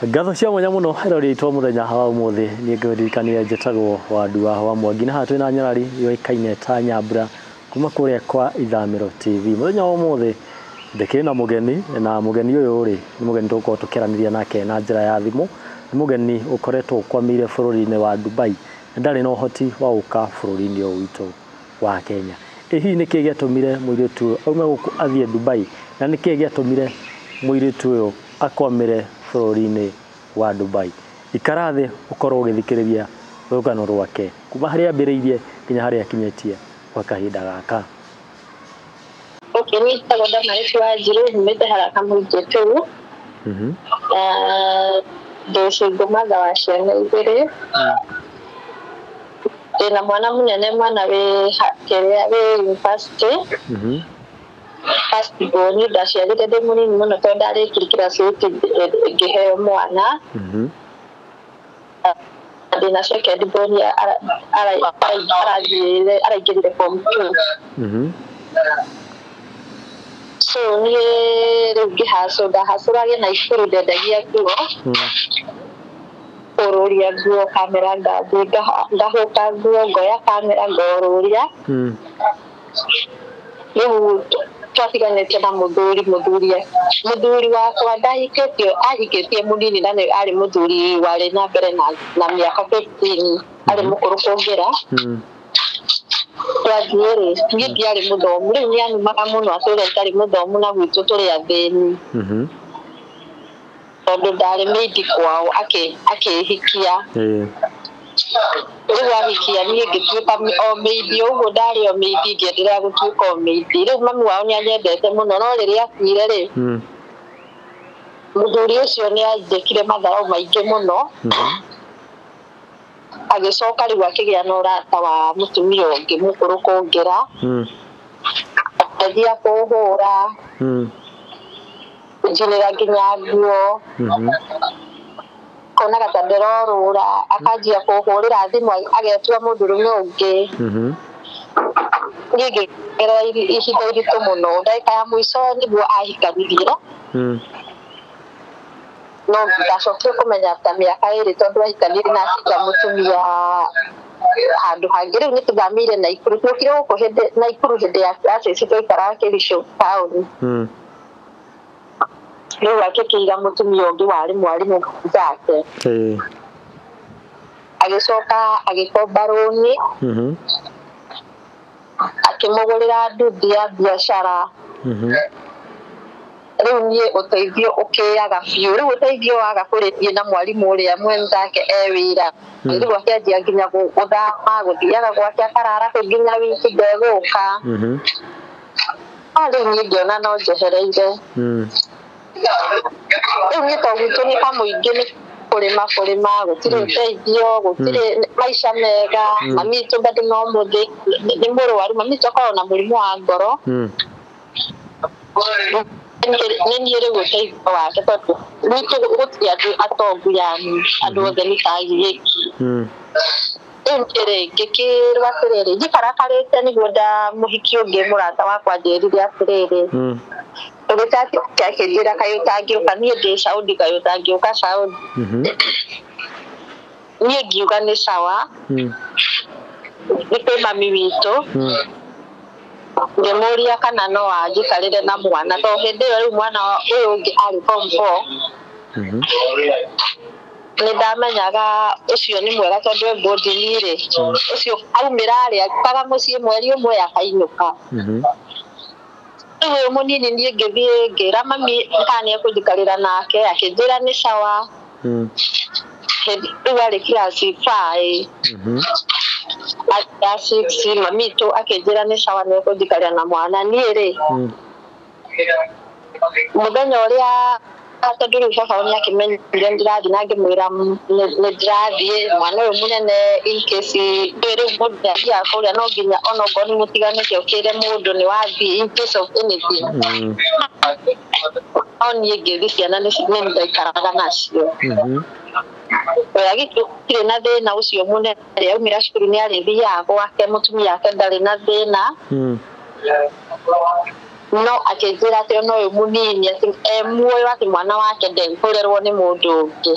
Ngatho cia mwanya muno rori itwa muthenya wa umuthi ni ngirikania njitagwo wa Ndua wa Mwangi na haha twina Nyarari yoikaine ta Nyambura kuma kuria kwa Ithamiro TV. Muthenya wa umuthi ndikiri na mugeni uyu ri ni mugeni tuko tukeraniria nake na njira ya thimu. Ni mugeni ukoretwo kwamire bururi-ini wa Dubai ndari no hoti wa uka bururi-ini witu wa Kenya. Hihi ni kĩ gĩatũmire mũirĩtu aume gũkũ athiĩ Dubai na nĩ kĩ gĩatũmire mũirĩtu ũyũ akomire bũrũri-inĩ wa Dubai? Ikara thĩ ũkorwo ũgĩthikĩrĩria rũgano rwake kuma harĩa ambĩrĩirie nginya harĩa akinyĩtie kwa kahinda gaka. Ni tagoda Marisi Wanjiru nimete haraka mũingĩtu. Ndĩcingũ matha wa ciana igĩrĩ. Ndĩna mwana mũnene mwana wĩ university. First born ndaciarire ndĩ mũnini mũno tondũ ndarĩkirie kĩraci ngĩheo mwana. Ndĩna second born araingĩrire form 2. So niĩ rĩu ndahacũrage na ikuru ndendagia nguo. Ũrũria nguo kamera ngahũka nguo ngoya kamera ngorũria. Rĩu twatiganĩte na mũthuri wakwa ahikĩtie mũnini na arĩ mũthuri warĩ na mbere na mĩaka 15 arĩ mũkũrũ kũngĩra. Twathiĩ-rĩ niĩ ndiarĩ mũthomu rĩu nĩanumaga mũno atũre itarĩ mũthomu na gwitũ tũrĩ athĩni. Tondũ ndarĩ maidi kwao akĩhikia. Rĩu ahikia niĩ ngĩtuĩka o maidi ũguo ndarĩ o maidi ngĩenderea gũtuĩka o maidi. Rĩu mami wao nĩanyendete mũno no rĩrĩa akuire-rĩ mũthuri ũcio nĩanjĩkire matharaũ maingĩ mũno. Agĩcoka rĩu akĩgĩa na ũrata wa mũtumia ũngĩ mũkũrũ kũngĩra. Athia kũhũra njinĩra nginya nguo. Konaga ta ndĩrorũra akanjia kũhũrĩra thimũ agetua mũndũrũme ũngĩ. Niĩ ngĩgerera ihinda iritũ mũno ndagĩka ya mũico nĩguo ahikanirie. No ndacokire kũmenya ta mĩaka ĩrĩ tondũ ahikanirie na ahikia mũtumia handũ hangĩ. Rĩu nĩtũthamĩire Naikuru twokire gũkũ Naikuru hĩndĩ ya crisis twaikaraga Kericho town. Rĩu akĩkĩiga mũtumia ũngĩ warĩ mwarimũ wake. Agĩcoka agĩkomba rũni. Akĩmũgũrĩra nduthi ya biacara. Rĩu niĩ ũteithio ũkĩaga biũ. Rĩu ũteithio waga kũrĩthie na mwarimũ ũrĩa mwenzake wĩra. Rĩu akĩanjia nginya gũthama gũthiaga gwake akarara kũu nginya wiki ndegũka. Rĩu niĩ ngĩona no njehereire. Rĩu niĩ to gwitũ nĩ kamũingĩ nĩ kũrĩma gũtirĩ ũteithio gũtirĩ maica mega. Mami witũ bado no mũthĩ nĩ mũrwaru. Mami witũ akoragwo na mũrimũ wa ngoro. Nĩ niĩ rĩu ũteithio wake tondũ gwitũ gũtirĩ andũ atongu yani andũ othe nĩ ta airĩki. Rĩu niĩ ngĩkĩrwo atĩrĩrĩ njikarakarĩte nĩguo mũhiki ũngĩ mũrata wakwa anjĩrire atĩrĩrĩ akĩnjĩra kaĩ ũtangĩũka niĩ ndĩ Saudi kaĩ ũtangĩũka Saudi. Niĩ ngiuga nĩ sawa nĩ kwĩ mami witũ. Ngĩmũria kana no anjikarĩre na mwana tondũ hĩndĩ ĩyo rĩu mwana ũyũ ũngĩ arĩ form 4. Nĩndamenyaga ũcio nĩ mwega tondũ boarding-rĩ ũcio aumĩra arĩkaga mũciĩ mweri ũmwe akainũka. Rĩu mũnini niĩ ngĩthiĩ ngĩra mami kana nĩekũnjikarĩra nake akĩnjĩra nĩ sawa. Rĩu arĩ kiraci 5. At 6 mami witũ akĩnjĩra nĩ sawa nĩekũnjikarĩra na mwana. Niĩ-rĩ mũthenya ũrĩa tondũ rĩu baba nĩakĩmenyire ndĩrathiĩ na ngĩmwĩra nĩndĩrathiĩ mwana ũyũ mũnene in case rĩu mũndũ nĩathiaga kũrĩa no nginya onokorwo nĩmũtiganĩte ũkĩre mũndũ nĩwathiĩ in case of anything. No niĩ ngĩthiĩ ciana nĩndaikaraga nacio. Oya gĩtirĩ na thĩna ũcio mũnene aumĩra cukuru nĩarĩthiaga gwake mũtumia wake ndarĩ na thĩna. no akĩnjĩra atĩ no ũyũ mũnini atĩ muoyo atĩ mwana wake ndekũrerwo nĩ mũndũ ũngĩ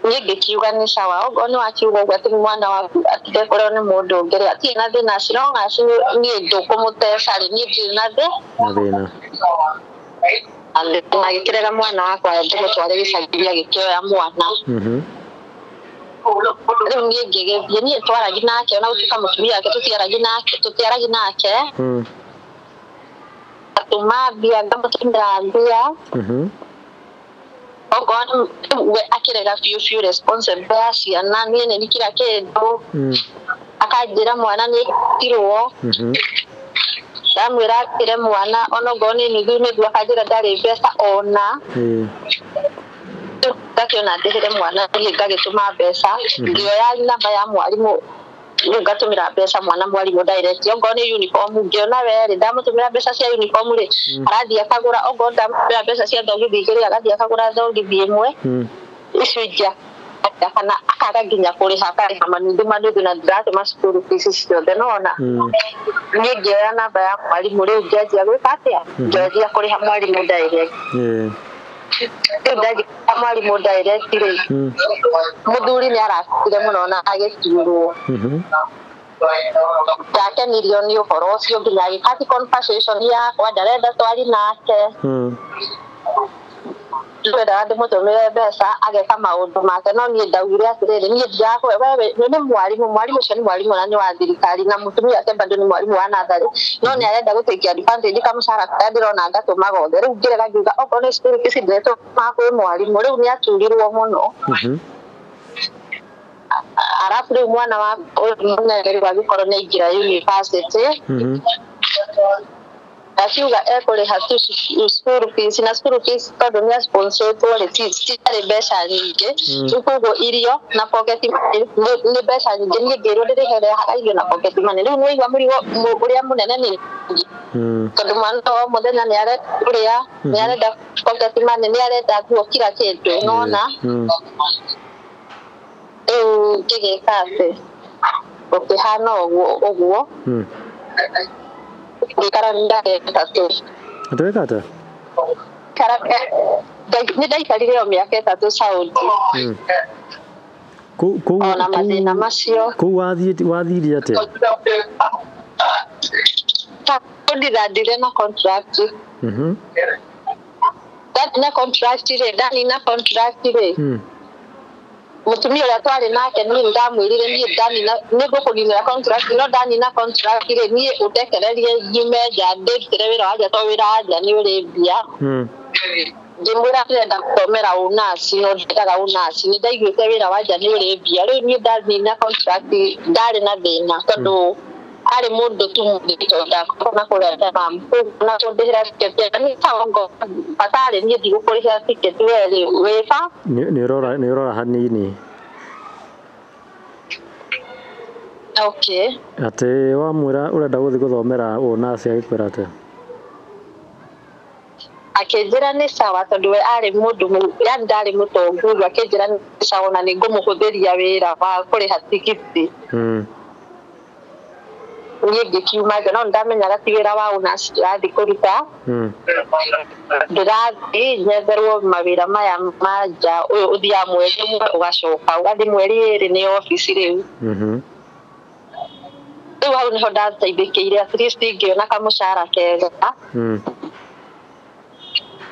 niĩ ngĩkiuga nĩ sawa ogo nĩ wakiuga ũguo atĩ mwana waku ndekũrerwo nĩ mũndũ ũngĩ rĩ atirĩ na thĩna acio no ngaci niĩ ndũkũmũteca rĩ niĩ ndirĩ na thĩna agĩkĩrera mwana wakwa ndĩmũtware gĩcagi agĩkĩoya mwana rĩu niĩ ngĩgĩthiĩ niĩ twaragi nake ona gũtuĩka mũtumia wake tũtiaragi nake atũma mbia ngamũtũmĩra mbia ogo we akĩrega biũ responsible ya ciana niĩ nĩ kila kĩndũ akanjĩra mwana nĩ tirwo ndamwĩra akĩre mwana onogo nĩ nuthu akanjĩra ndarĩ mbeca ona ndakiona ndĩhĩre mwana niĩ ngagĩtũma mbeca ngĩoya namba ya mwarimũ rĩu ngatũmĩra mbeca mwana mwarimũ direct ogo nĩ uniform ngĩona werĩ ndamũtũmĩra mbeca cia uniform rĩ arathiĩ akagũra ogo ndamũtũmĩra mbeca cia thogithi igĩrĩ agathiĩ akagũra thogithi ĩmwe icio ingĩ kana akaga nginya kũrĩha akarĩha manuthu na ndiratũma cukuru fees ciothe nona niĩ ngĩoya namba ya mwarimũ rĩu ngĩanjia gwĩka atĩa ngĩanjia kũrĩha mwarimũ direct ndagĩka mwarimũ direct rĩ mũthuri nĩ arakire mũno na agĩturwo ndakenirio nĩ ũhoro ũcio nginya agĩkati conversation yakwa ndarenda twari nake ndĩrendaga ndĩmũtũmĩre mbeca ageka maũndũ make no niĩ ndaugire atĩrĩrĩ niĩ ndirakwe wewe nĩ mwarimũ ũcio nĩ mwarimũ na nĩ wa thirikari na mũtumia wake bado nĩ mwarimũ wa natharĩ no nĩ arenda gũtĩkia advantage kamũcara kaya ndĩrona ngatũma gothe rĩu ngĩrega ngiuga okorwo nĩ school fees ndĩretũma kwĩ mwarimũ rĩu nĩ aturirwo mũno arabu rĩu mwana wa mũnene rĩu agĩkorwo nĩ aingĩra university akiuga ekũrĩha tu school fees na school fees tondũ nĩ sponsoretwo rĩ citarĩ mbeca nyingĩ koguo irio na pocket money nĩ mbeca nyingĩ niĩ ngĩrwo ndĩrĩhere irio na pocket money rĩu nĩ igua mũrigo ũrĩa mũnene nĩ tondũ mwana o mũthenya nĩ arenda kũrĩa nĩ arenda pocket money nĩ arenda nguo kila kĩndũ nona rĩu ngĩgĩka atĩ ũkĩhana ũguo ngĩkara ndagĩka ata nĩ ndaikarire o mĩaka 3 Saudi ona mathĩna macio kũu wathiire atĩa ndĩrandire na contract ndanina contract rĩ ndanina contract rĩ mũtumia ũrĩa twarĩ nake niĩ ndamwĩrire niĩ ndanina nĩ ngũkũninĩra contract no ndanina contract rĩ niĩ ũndekererie nyume nja ndĩrutĩre wĩra wa nja tondũ wĩra wa nja nĩ ũrĩ mbia ngĩmwĩra ndĩrenda gũthomera ũnaci no ndendaga ũnaci nĩ ndaiguĩte wĩra wa nja nĩ ũrĩ mbia rĩu niĩ ndanina contract ndarĩ na thĩna tondũ arĩ mũndũ tu mũndũ ndakorwo na kũreta mamu na kũndĩhĩra tiketi nĩ taongo batarĩ niĩ ndigũkũrĩhĩra tiketi werĩ wĩka nĩ ũrora hanini okay atĩ wamwĩra ũrenda gũthiĩ gũthomera ũnaci agĩkwĩra atĩa akĩnjĩra nĩ sawa tondũ we arĩ mũndũ yani ndarĩ mũtongu akĩnjĩra nĩ sawa na nĩ ngũmũhũthĩria wĩra wa kũrĩha tikiti niĩ ngĩkiuma nja no ndamenyaga ti wĩra wa ũnaci ndĩrathiĩ kũruta ndĩrathiĩ nyetherwo mawĩra maya ma nja ũyũ ũthiaga mweri ũmwe ũgacoka ũgathiĩ mweri ĩrĩ nĩ obici rĩu rĩu hau nĩho ndateithĩkĩire at least ngĩona kamũcara kega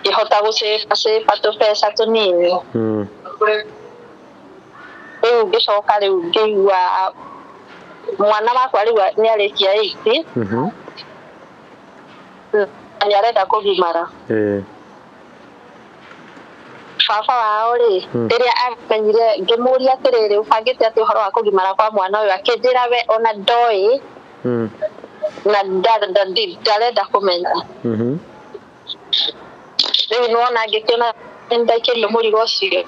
ngĩhota gũcĩba tũbeca tũnini rĩu ngĩcoka rĩu ngĩigua mwana wakwa rĩu nĩ arĩkia 8 nĩ arenda kũgimara baba wao rĩ rĩrĩa amenyire ngĩmũria atĩrĩrĩ ũbangĩte atĩ ũhoro wa kũgimara kwa mwana ũyũ akĩnjĩra we ona ndoĩ na ndarenda kũmenya rĩu nĩwona ngĩkĩona ndaikĩrio mũrigo ũcio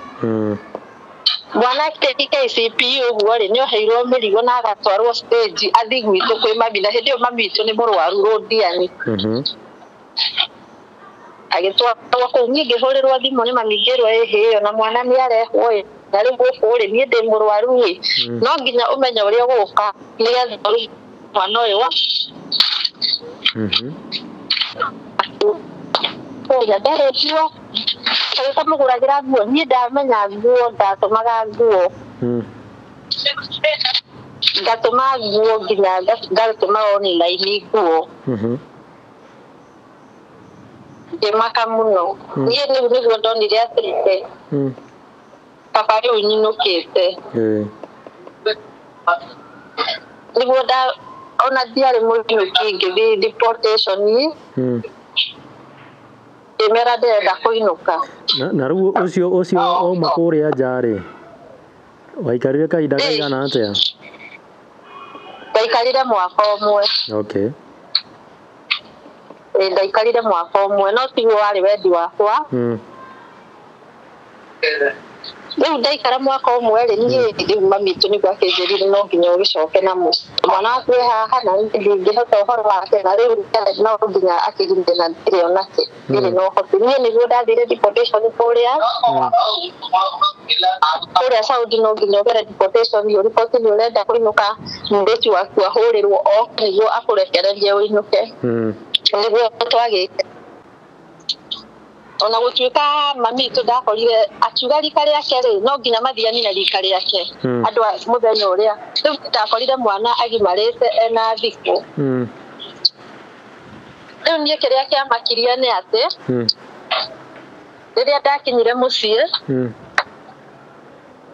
mwana KCPE ũguo rĩ nĩ oheirwo mĩrigo na agatwarwo stage athi gwitũ kwĩ mami na hĩndĩ ĩyo mami witũ nĩ mũrwaru Rũndiani agĩtwarwo kũu niĩ ngĩhũrĩrwo thimũ nĩ mami ngĩrwo ĩhĩ na mwana nĩ arehwo na rĩu gũkũ rĩ niĩ ndĩ mũrwaru no nginya ũmenye ũrĩa ũgũka nĩgetha mwana ũyũ ya dare dio sai ta mugura gira guo ni da menya guo da to maga guo da to ma guo gina da to ma oni lai ni guo de makamuno ni ni guo don ni dia triste papa ri oni no kete ni guo da ona dia le mo ki deportation ni emera de da koinuka na ruo ucio o makuria jari waikarire kaida kaigana atia ndaikarire mwaka umwe okay ndaikarire mwaka umwe no tiguo wari wendi wakwa riu ndaikara mwaka umwe ri nie riu mamitu ni gwakenjerire no nginya ugicoke na mu mwana waku haha na ndingihota uhoro wake na riu no nginya akirinde na ndire onake ndire no hoti nie niguo ndathire deportation kuria Saudi no nginya ugere deportation yo report ni urenda kuinuka ndeci waku ahurirwo o niguo akurekererie uinuke niguo twagite ona gutuika mami tu ndakorire akiuga rika riake ri no nginya mathiani na rika riake andu muthenya uria riu ndakorire mwana agimarite ena thiku riu nie kiria kia makiria ni ati riria ndakinyire mucii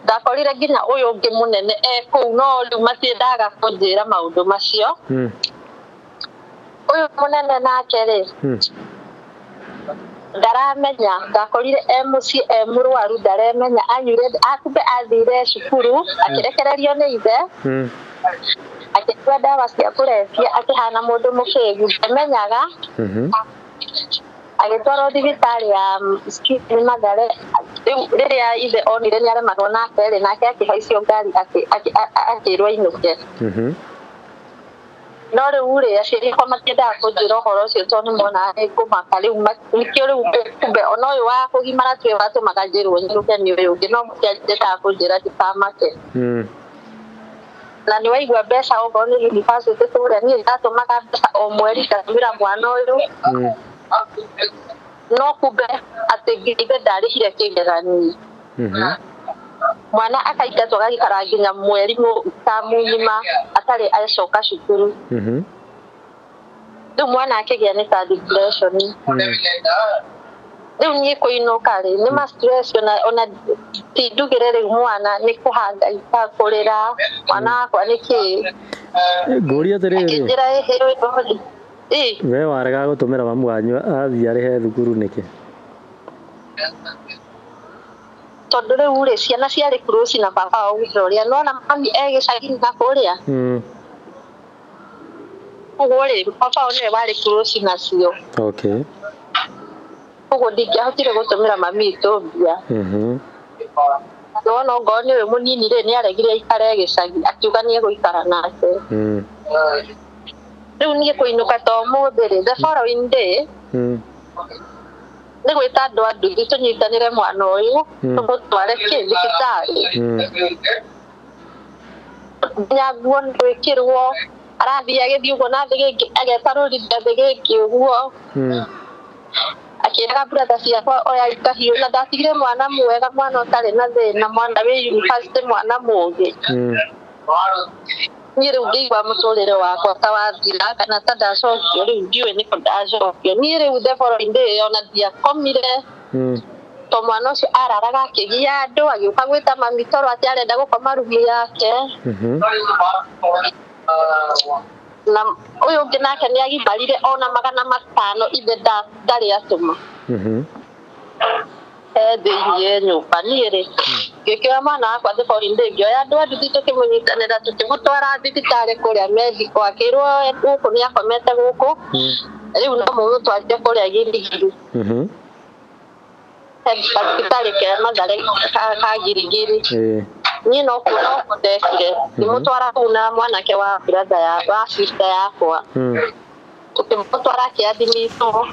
ndakorire nginya uyu ungi munene kuu no riu matiendaga kunjira maundu macio uyu munene nake ri ndaramenya ndakorire mucii murwaru ndaremenya anyure akumbe athire cukuru akirekererio ni ithe akĩnyua ndawa cia kũrebia akĩhana mũndũ mũkĩgu ndamenyaga agĩtwarwo thibitarĩ ya Skini Mathare rĩrĩa ithe onire nĩarematwo nake rĩ nake akĩhaicio ngari akĩrwo ainũke no rĩu rĩ aciari akwa matiendaga kũnjĩra ũhoro ũcio tondũ nĩmonaga nĩngũmaka rĩu nĩkĩo rĩu kumbe ona ũyũ wa kũgimara tuĩ watũmaga njĩrwo nyũke nĩ ũyũ ũngĩ no matiendaga kũnjĩra ndikamake na nĩ waigua mbeca okorwo nĩ university kũrĩa niĩ ndatũmaga mbeca o mweri ngatũmĩra mwana ũyũ no kumbe atĩ ithe ndarĩhire kĩgeranio mwana akaingatwo agagĩikara nginya mweri tamu ng'ima atarĩ acoka cukuru rĩu mwana akĩgĩa nĩ ta depression rĩu niĩ kũinũka rĩ nĩ ma stress ona tindugĩre rĩu mwana nĩ kũhangaika kũrĩra mwana wakwa nĩkĩ ngũria atĩrĩrĩ we warega gũtũmĩra mamu wanyu athiĩ arĩhe thukuru nĩkĩ tondũ rĩu rĩ ciana ciarĩ close na baba wao ũrĩa nona mami gĩcagi na kũrĩa ũguo rĩ baba wao nĩwe warĩ close nacio ũguo ndingĩahotire gũtũmĩra mami itũ mbia no ngorwo nĩwe mũnini rĩ nĩaregire aikare gĩcagi akiuga nĩegũikara nake rĩu niĩ kũinũka ta ũmũthĩ rĩ the following day nĩ gwĩta andũ a nduthi tũnyitanĩre mwana ũyũ tũmũtware thibitarĩ nginya nguo gwĩkĩrwo arathiĩ agĩthiĩ ũguo na thĩ gĩkĩ agetarũrithia thĩ gĩkĩ ũguo akĩraga brother ciakwa oya ikahiũ na ndatigire mwana mwega mwana ũtarĩ na thĩna mwana wĩ university mwana mũũgĩ niĩ rĩu ngĩigua mũtũrĩre wakwa ta wathira kana ta ndacokio rĩu ndiũĩ nĩkũ ndacokio niĩ rĩu the following day ona ndiakomire to mwana ũcio araraga akĩgia andũ agĩũka gwĩta mami tondũ atĩ arenda gũkoma rumu yake na ũyũ ũngĩ nake nĩagimarire ona 500 ithe ndarĩ atũma thĩinĩ nyũmba niĩ rĩ ngĩkĩoya mwana wakwa the following day ngĩoya andũ a nduthi tũkĩmũnyitanĩra tũkĩmũtwara thibitarĩ kũrĩa Mexico akĩrwo gũkũ nĩakomete gũkũ rĩu no mũmũtwarire kũrĩa Girigiri thibitarĩ kĩa Mathare ka Girigiri niĩ no kuo ndekire ngĩmũtwara kũu na mwanake wa brother wa sister yakwa tũkĩmũtwara kĩathimithwo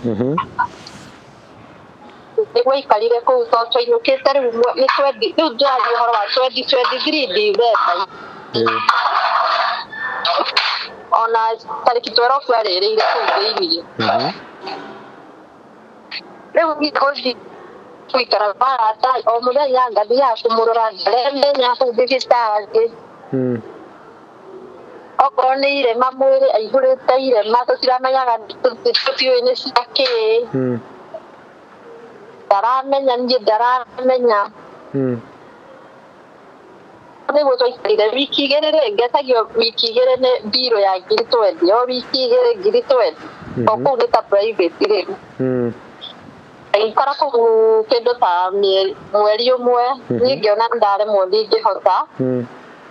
nĩguo aikarire kũu tondũ twainũkĩte rĩu rĩu ndĩrathiĩ ũhoro wa 2023 December ona tariki 12 arerĩire kũu thĩinĩ rĩu ngĩkothi kuikara barata o mũthenya ngathiaga kũmũrora ndaremenya kũu thibitarĩ okorwo nĩ irema mwĩrĩ aihũrĩte irema tũtiramenyaga tũtiũĩ nĩ cia kĩ ndaramenya niĩ ndaramenya nĩguo twaikarire wiki igĩrĩ rĩ ngetagio wiki igĩrĩ nĩ mbirũ ya 20 o wiki igĩrĩ 20 o kũu nĩ ta private rĩ ikara kũu kĩndũ ta mweri ũmwe niĩ ngĩona ndaremwo ndingĩhota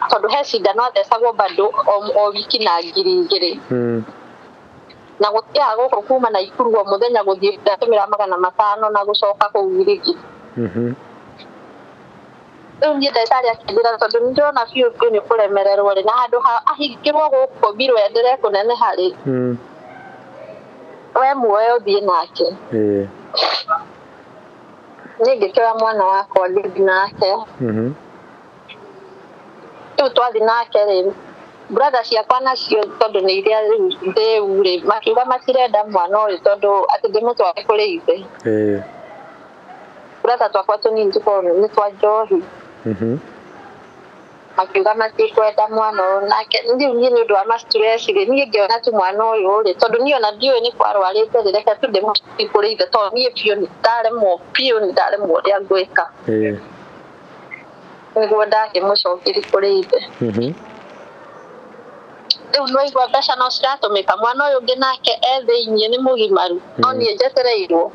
tondũ he cindano athecagwo bado o wiki na 2,000 na gũtiaga gũkũ kuma na Ikuru o mũthenya gũthiĩ ndatũmĩra 500 na gũcoka kũu rĩngĩ rĩu niĩ ndagĩtarĩ akĩnjĩra tondũ nĩndĩrona biũ nĩ kũremererwo rĩ na handũ ha ahingĩrwo gũkũ mbirũ enderee kũneneha rĩ we muoyo ũthiĩ nake niĩ ngĩkĩoya mwana wakwa ngĩthiĩ nake rĩu twathiĩ nake rĩ brother ciakwa nacio tondũ nĩ iria rĩu rĩ makiuga matirenda mwana ũyũ tondũ atĩ ndĩmũtware kũrĩ ithe brother twakwa tũnini tũkorwo nĩ twa njohi makiuga matikwenda mwana ũyũ nake rĩu niĩ nĩ ũndũ wa ma-stress rĩ niĩ ngĩona tu mwana ũyũ rĩ tondũ niĩ ona ndiũĩ nĩ kwarwarĩte rĩ reke tu ndĩmũtware kũrĩ ithe tondũ niĩ biũ nĩ ndaremwo ũrĩa ngwĩka nĩguo ndakĩmũcokeria kũrĩ ithe rĩu nĩwaigua mbeca no ciratũmĩka mwana ũyũ ũngĩ nake thĩinĩ nĩ mũgimaru no niĩ njetereirwo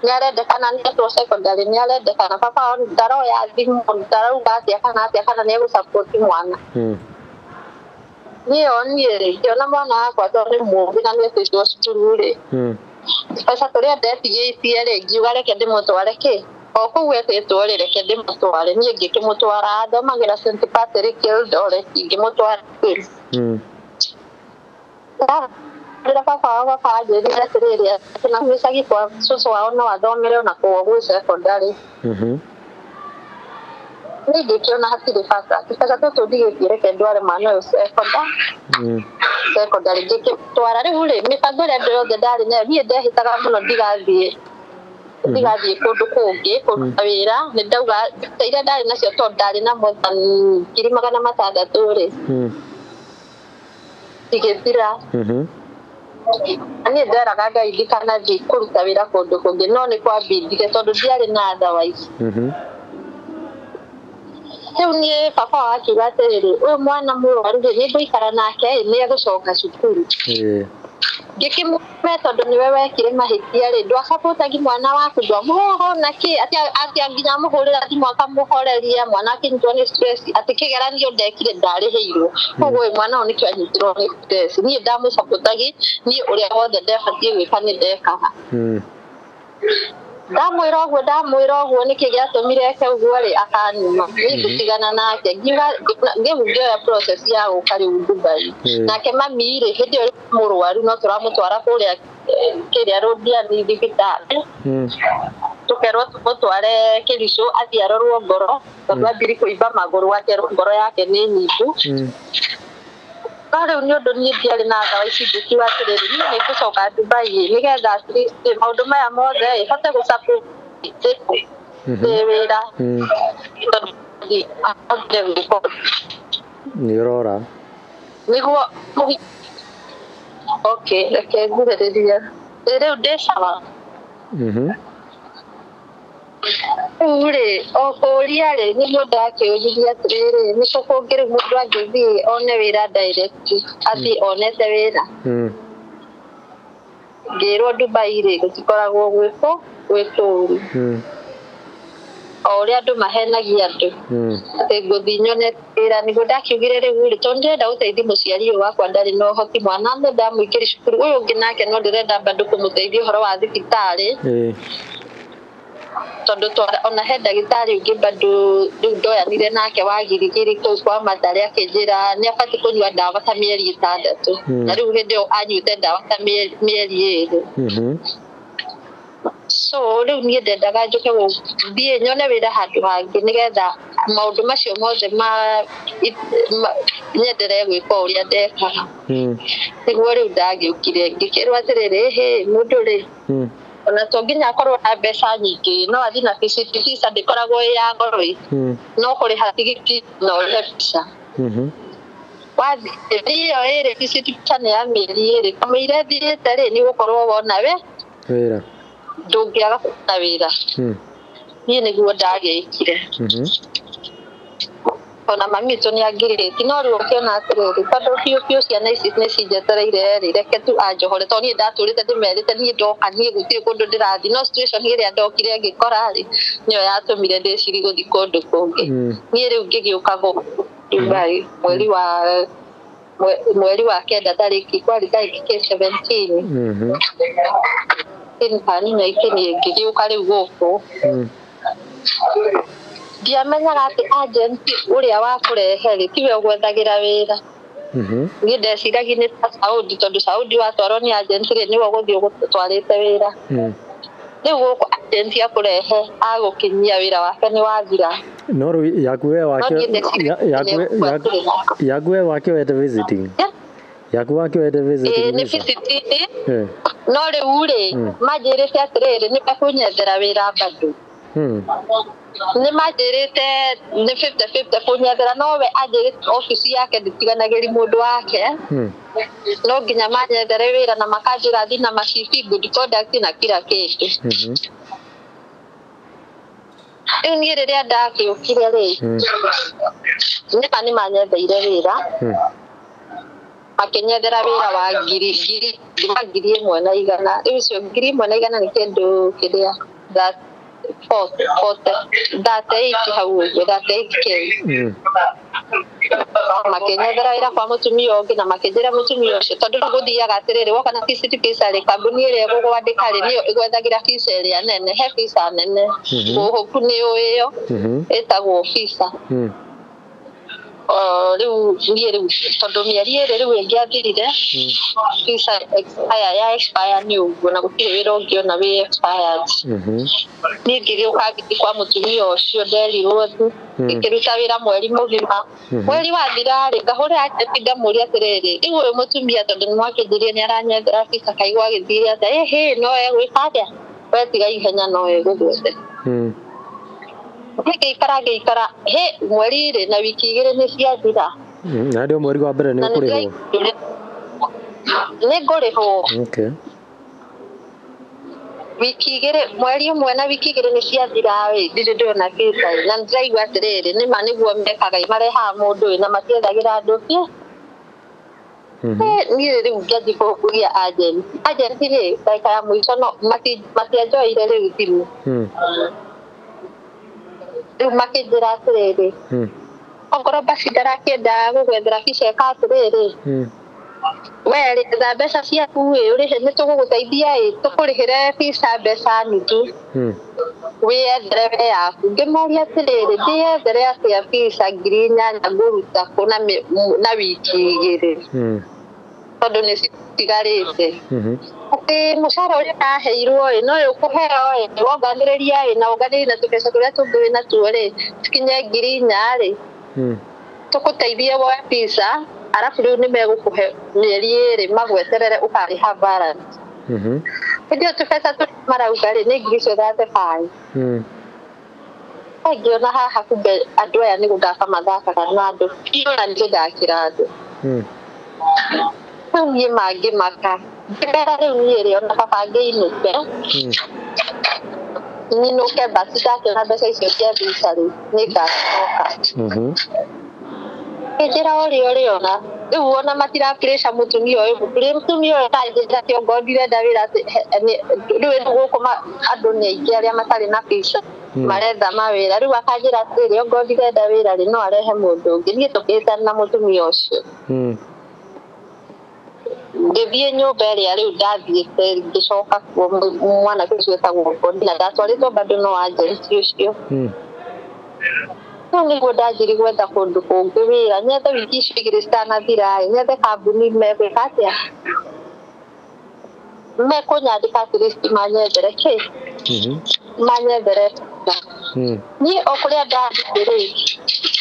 nĩarendekana nĩetwo secondary nĩarendekana baba ndaroya thimũ ndarauga atĩa kana nĩegũ-support mwana niĩ rĩ ngĩona mwana wakwa tondũ nĩ mũũgĩ na nĩetĩtwo cukuru rĩ mbeca tũrĩa ndetigĩtie rĩ ngiuga reke ndĩmũtware kĩ o kũu etĩtwo rĩ reke ndĩmũtware niĩ ngĩkĩmũtwara athomagĩra St. Patrick Eldoret ngĩmũtwara rĩrĩa baba wao anjĩrire atĩrĩrĩ atĩ na gĩcagi kwa cũcũ wao no athomere ona kũu gwĩ secondary niĩ ngĩkĩona hatirĩ bata tũbeca tũtũ ndigĩtie reke ndware mwana ũyũ secondary ngĩkĩmũtwara rĩu rĩ mĩbango ĩrĩa yothe ndarĩ nayo niĩ ndehĩtaga mũno ndigathiĩ kũndũ kũngĩ kũruta wĩra nĩ ndauga iria ndarĩ nacio tondũ ndarĩ na more than 600,000 rĩ igĩthira niĩ nderaga Ngai ndikanathiĩ kũruta wĩra kũndũ kũngĩ no nĩ kwambindire tondũ ndiarĩ na otherwise rĩu niĩ baba wao akiuga atĩrĩrĩ ũyũ mwana mũrwaru rĩ nĩ ngũikara nake nĩ egũcoka cukuru ngĩkĩmũhe tondũ nĩwe wekire mahĩtia rĩ ndwasapotagi mwana waku ndwamũhoho na kĩ atĩ nginya amũhũrĩra thimũ akamũhoreria mwana akĩnyitwo nĩ stress atĩ kĩgeranio ndekire ndarĩhĩirwo koguo mwana ũyũ nĩkĩo anyitirwo nĩ stress niĩ ndamũsapotagi niĩ ũrĩa wothe ndebatiĩ gwĩka nĩ ndekaga ndamwĩra ũguo nĩkĩ gĩatũmire eke ũguo rĩ akanuma niĩ ngĩtigana nake ngĩoya process ya gũka rĩu Dubai nake mami rĩ hĩndĩ ĩyo mũrwaru no tũramũtwara kũrĩa kĩrĩa Rũdiani thibitarĩ tũkerwo tũmũtware Kĩricũ athiĩ arorwo ngoro tondũ ambiri kũimba magũrũ akerwo ngoro yake nĩ nyimbu no rĩu nĩ ũndũ niĩ ndiarĩ na ndawa ici ngĩkiuga atĩrĩrĩ niĩ nĩ ngũcoka Dubai nĩgetha maũndũ maya mothe hote gũ-support wĩra nĩ ũrora nĩguo reke ngurĩrĩrie rĩu ndĩ sawa rĩu rĩ o kũũria rĩ nĩguo ndakĩũririe atĩrĩrĩ nĩ kũ kũngĩ rĩu mũndũ angĩthiĩ one wĩra direct athiĩ onete wĩra ngĩrwo Dubai rĩ gũtikoragwo gwĩ kũũru o ũrĩa andũ mahenagia andũ atĩ ngũthiĩ nyone wĩra nĩguo ndakiugire rĩu rĩ tondũ ndĩrenda gũteithia mũciari ũyũ wakwa ndarĩ na ũhoti mwana nĩ ndamũingĩria cukuru ũyũ ũngĩ nake no ndĩrenda bado kũmũteithia ũhoro wa thibitarĩ tondũ ona he ndagĩtarĩ ũngĩ bado rĩu ndoyanire nake wa girigiri kũu kwa Mathare akĩnjĩra nĩ abatiĩ kũnyua ndawa ta mĩeri 6 na rĩu hĩndĩ ĩyo anyuĩte ndawa ta mĩeri 2 so rĩu niĩ ndendaga njoke gũthiĩ nyone wĩra handũ hangĩ nĩgetha maũndũ macio mothe nyendere gwika uria ndekaga niguo riu ndagiukire ngikirwa atiriri he mundu ri ona to nginya akorwo na mbeca nyingĩ no athi na visa ndikoragwo ya goro no kuri hatigiti no visa wathi iyo iri visa ni ya mĩeri ĩrĩ kamĩire thirĩte rĩ nĩ gũkorwo wona wĩra ndũngĩaga kũruta wĩra niĩ nĩguo ndagĩkire ona mami witũ nĩ angirĩti no rĩu ũkĩona atĩrĩrĩ tondũ biũ ciana ici nĩ cinjetereire rĩ reke tu anjohore tondũ niĩ ndatũrĩte ndĩmerĩte niĩ ndoka niĩ gũtirĩ kũndũ ndĩrathi no situation ĩrĩa ndokire ngĩkora rĩ nĩyo yatũmire ndĩciri gũthi kũndũ kũngĩ niĩ rĩu ngĩgĩũka gũkũ Dubai mweri wa kenda tarĩki 17 na ikinie ngĩgĩũka rĩu gũkũ ndiamenyaga atĩ agent ũrĩa wa kũrehe rĩ tiwe ũgwethagĩra wĩra niĩ ndeciragia nĩ ta Saudi tondũ Saudi watwarwo nĩ agent rĩ nĩwe ũgũthiĩ ũgũtwarĩte wĩra rĩu gũkũ agent akũrehe agũkinyia wĩra wake nĩ wathira no rĩu yaku wake wete visiting yaku wake wete visiting nĩ visiting no rĩu rĩ manjĩrĩte atĩrĩrĩ nĩ mekũnyethera wĩra bado nĩ manjĩrĩte nĩ 50-50 kũnyethera no we anjĩrĩte ofici yake ndĩtiganagĩri mũndũ wake no nginya manyethere wĩra na makanjĩra thiĩ na macibi good conduct na kila kĩndũ rĩu niĩ rĩrĩa ndagĩũkire rĩ nĩ manyetheire wĩra makĩnyethera wĩra wa ngiri 1,100 rĩu icio 1,100 nĩ kĩndũ kĩrĩa 38 hau ũguo 38K makĩnyethera wĩra kwa mũtumia ũngĩ na makĩnjĩra mũtumia ũcio tondũ gũthiaga atĩrĩrĩ woka na visa rĩ kambuni ĩrĩa gũgwandĩka rĩ nĩyo ĩgwethagĩra visa ĩrĩa nene he visa nene gũkũ nĩ ĩyo ĩtagwo visa rĩu niĩ rĩu tondũ mĩeri ĩrĩ rĩu ĩngĩathirire visa expire nĩ ũguo na gũtirĩ wĩra ũngĩona wĩ expired niĩ ngĩgĩũka ngĩthiĩ kwa mũtumia ũcio nderirwo ngĩkĩruta wĩra mweri mũgima mweri wathira rĩ ngahũrĩra agent ngamũria atĩrĩrĩ rĩu ũyũ mũtumia tondũ nĩ mwakĩnjirie nĩ aranyethera visa kaigua agĩthiire atĩa ĩhĩ no egwĩka atĩa wetiga ihenya no egũgwethere ngĩikara he mweri rĩ na wiki 2 nĩ ciathira na ndio mweri wa mbere nĩ ũkũrĩhwo nĩ ngũrĩhwo wiki 2 mweri ũmwe na wiki 2 nĩ ciathira ndirĩ ndona kĩta na ndĩraigua atĩrĩrĩ nĩ ma nĩguo mekaga marehaga mũndũ na matiethagĩra andũ niĩ rĩu ngĩanjia kũria agent rĩ ndagĩka ya mũico no matianjoire rĩu thimũ rĩu makĩnjĩra atĩrĩrĩ ongorwo basi ndarakĩenda gũgwethera visa atĩrĩrĩ we retha mbeca ciaku ũrĩhe nĩ tũgũgũteithia tũkũrĩhĩre visa mbeca nuthu wĩyethere we yaku ngĩmoria atĩrĩrĩ ndĩyethere atĩa visa 8,000 ngũruta kũ na wiki 2 tondũ nĩ citigarĩte atĩ mũcara ũrĩa ndaheirwo no ũkũheo wonganĩrĩria na wonganĩrĩria na tũbeca tũrĩa tũngĩ wĩna tuo rĩ tukinye 4,000 rĩ tũgũteithie woe visa arabu rĩu nĩ megũkũhe mĩeri 2 magweterere ũkarĩha balance hĩndĩ ĩyo tũbeca tũrĩa marauga rĩ nĩ 35,000 ngĩona haha kumbe andũ aya nĩ gũthaka mathakaga na andũ na nĩ gũthakĩra andũ rĩu niĩ mangĩmaka ngĩmera rĩu niĩ rĩ ona baba ngĩinũke ninũke basi ndakiona mbeca icio cia visa rĩ nĩ ngacoka njĩra ũrĩa ona rĩu ona matirapressure mũtumia ũyũ mũtumia ũyũ kanjĩra kĩongo ndirenda wĩra rĩu gũkũ andũ nĩ aingĩ arĩa matarĩ na visa maretha mawĩra rĩu akanjĩra atĩrĩrĩ ongo ndirenda wĩra rĩ no arehe mũndũ ũngĩ niĩ tũkĩtana na mũtumia ũcio ngĩthiĩ nyũmba ĩrĩa rĩu ndathiĩte ngĩcoka kuo mwanake ũcio etagwo Bondi na ndatwarĩtwo bado no agent ũcio no nĩguo ndanjĩrĩ gwetha kũndũ kũngĩ wĩra nyethe wiki icio 2 citanathira nyethe kambuni megwĩka atĩa mekũnyandĩka atĩrĩsti manyethere kĩ manyethere niĩ o kũrĩa ndathiĩ rĩ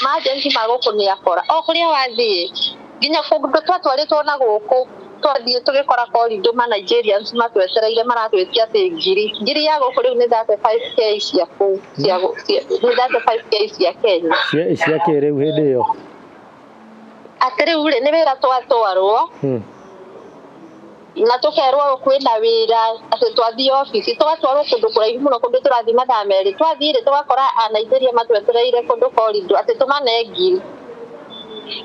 majenzi magoko ni akora o kuria wathie ginya kundu twatwaritwo na guku twathie tugikora korido ma Nigerians matwetereire maratwetia ati ngiri ya guku riu ni 35k cia ku cia ni 35k cia Kenya cia kiriu hindi yo atiriu ri ni wira twatwarwo na tukerwo kwina wira ati twathie office twatwarwo kundu kuraihu muno kundu turathi mathaa meri twathire tugakora Nigeria matwetereire kundu korido ati tumane ngiri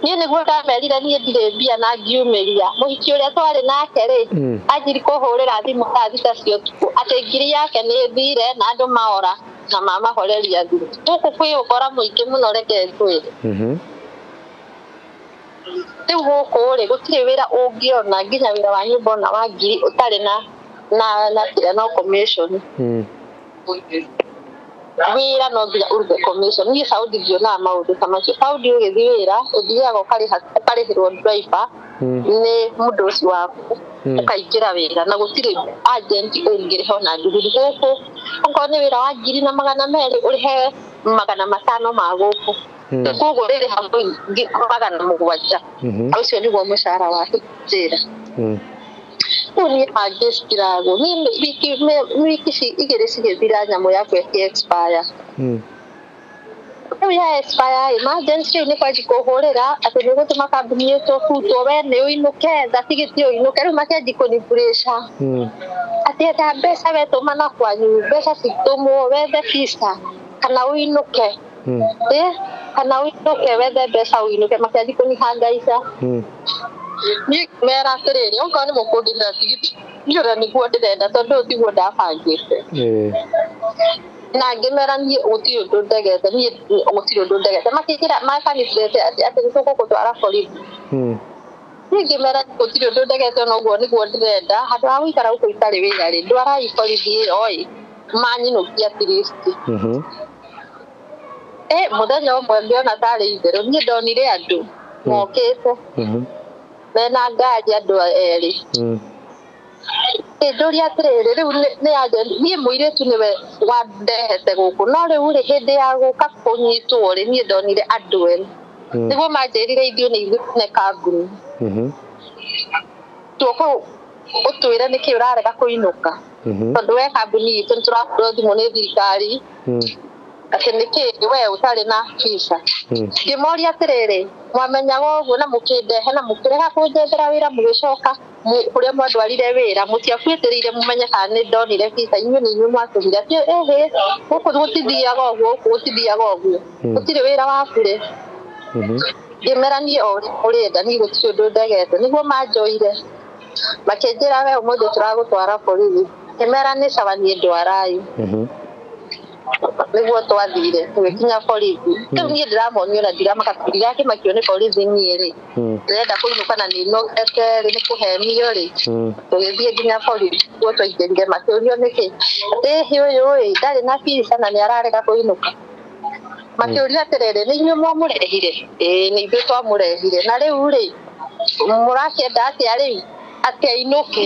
ni niguo ndamerire nie ndire mbia na ngiumiria muhiki uria twari nake ri anjiri kuhurira thimu thita cio tuku ati ngiri yake ni thire na andu maora na mama horeria thimu tuku kwi ukora muingi muno reke twire riu guku ri gutire wira ungiona nginya wira wa nyumba na wa ngiri utari na commission wira no nginya uruge commission ni Saudi ndiona maundu kama cio Saudi ugithi wira uthiaga ukarihirwo driver ni mundu ucio waku ukaingira wira na gutire agent ungiriho na nduguru guku ongo ni wira wa ngiri na 200 urihe 500 ma guku kugo riri hamwe 700 ucio niguo mushara wake njira ni magistirago ni wiki igere cigithira nyamu yakwe expire ya expire emergency ni kwa kuhurira ati ni gutuma kambuni yetu kuto we ni uinuke tigiti uinuke ru makeji kuni pressure ati ta mbeca wetu mana kwanyu mbeca citumu wethe visa kana uinuke kana uinuke wethe mbeca uinuke makeji kuni hangaisa ni mera terere onko ni mukundira tigiti njura ni kuo ndirenda tondu tiguo ndabangite na ngimera ni uti undu ndegete ni uti undu ndegete makikira makanithete ati nituko gutwara police ni ngimera uti undu ndegete no guo niguo ndirenda handu ha guikara uko itari wira ri ndwara ipolice oi manyinukia tiristi muthenya umwe ngiona tari itheru ni ndonire andu mokete na ngari andu eri nduri atiriri riu ni aje ni muiretu niwe wandehete guku no riu ri hindi ya guka kunyitwo ri ni ndonire andu eri niguo manjirire ithio ni ithune kambuni tuko utwire niki urarega kuinuka tondu we kambuni itu turakuro thimu ni thirikari ati niki we utari na visa ngimoria atiriri mwamenyaga uguo na mukindehe na mukirega kunjethera wira mugicoka kuria mwandwarire wira mutiakwitiriire mumenye kana ni ndonire visa inyu ni inyu mwatugire ati guku gutithiaga uguo gutire wira wakure ngimeranie urenda ni gutire undu ndegete niguo manjoire makinjira we umuthi turagutwara borithi ngimera ni sawa ni ndwarayu niguo twathire tugikinya borithi riu nie ndiramonio na ndiramakakurira akimakio ni borithi nie ri ndĩrenda kũinũka na nĩinũkete nĩ kũhemio rĩ tũgĩthiĩ nginya borithi guo twaingĩrire makĩũrio nĩkĩ atĩ ũyũ ndarĩ na visa na nĩararega kũinũka makĩũrio atĩrĩrĩ nĩ inyuĩ mwamũrehire nĩ ithuĩ twamũrehire na rĩu rĩ mũrakĩenda atĩa rĩu atĩ ainũke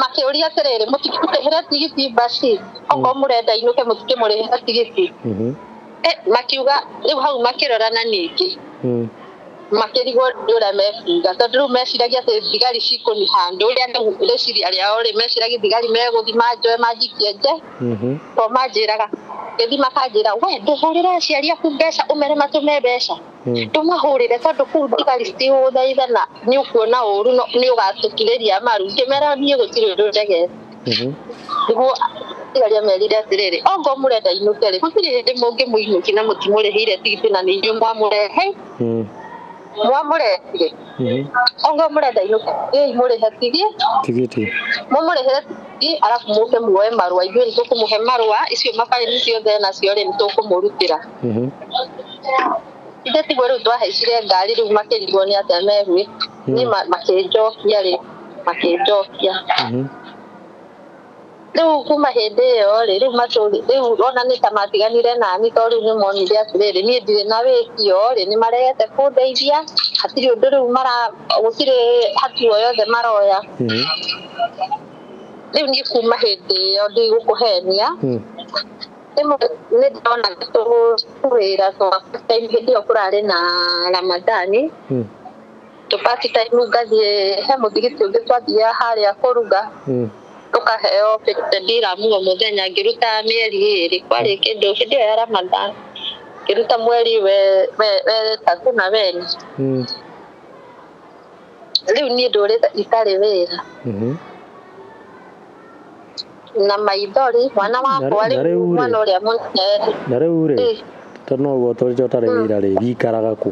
makĩũria atĩrĩrĩ mũtikĩmũrĩhĩre tigiti basi okorwo mũrenda ainũke mũtikĩmũrĩhĩre tigiti makiuga rĩu hau makĩrorana ningĩ makĩrigwo ũrĩa meciria tondũ rĩu meciragia atĩ thigari cikũni handũ ũrĩa rĩciria rĩao rĩ meciragia thigari megũthi manjoe manjikie nje to manjĩraga gĩthi makanjĩra we ndũhũrĩre aciari aku mbeca ũmere matũme mbeca ndũmahũrĩre tondũ kũu thigari citigũgũthaitha na nĩ ũkuona ũru nĩ ũgatũkirĩria maru ngĩmera niĩ gũtirĩ ũndũ ndegete niguo thigari amerire atĩrĩrĩ ongo mũrenda inũke rĩ gũtirĩ hĩndĩ mũngĩmũinũki na mũtimũrĩhĩire tigiti na nĩ inyuĩ mwamũrehe mwamũrehire ongo mũrenda inũke mũrĩhe tigiti mũmũrĩhĩre tigiti arabu mũke muoe marũa ithuĩ nĩ tũkũmũhe marũa icio mabaĩni ciothe nacio rĩ nĩ tũkũmũrutĩra ithe tiguo rĩu twahaicire ngari rĩu makĩrigwo nĩ atĩa mehuĩ nĩ makĩnjokia rĩ makĩnjokia rĩu kuma hĩndĩ ĩyo rĩ rĩu ona nĩ ta matiganire nani tondũ rĩu nĩ monire atĩrĩrĩ niĩ ndirĩ na wĩkio rĩ nĩ maregete kũndeithia hatirĩ ũndũ rĩu gũtirĩ hatua yothe maroya rĩu niĩ kuma hĩndĩ ĩyo ndigũkũhenia nĩ ndona tũwĩra twa time hĩndĩ ĩyo kũrarĩ na Ramadhani tũpati time ngathiĩ he mũthigiti ũngĩ twathiaga harĩa kũruga tukaheo 50 dirham o mũthenya ngĩruta mĩeri 2 kwarĩ kĩndũ hĩndĩ ĩyo ya Ramadhani ngĩruta mweri we 3 na wena rĩu niĩ ndũrĩte itarĩ wĩra na maithori mwana wakwa rĩu mwana ũrĩa mũnene na rĩu rĩ tondũ no guo tũrĩ ũtarĩ wĩra rĩ gĩikaraga kũ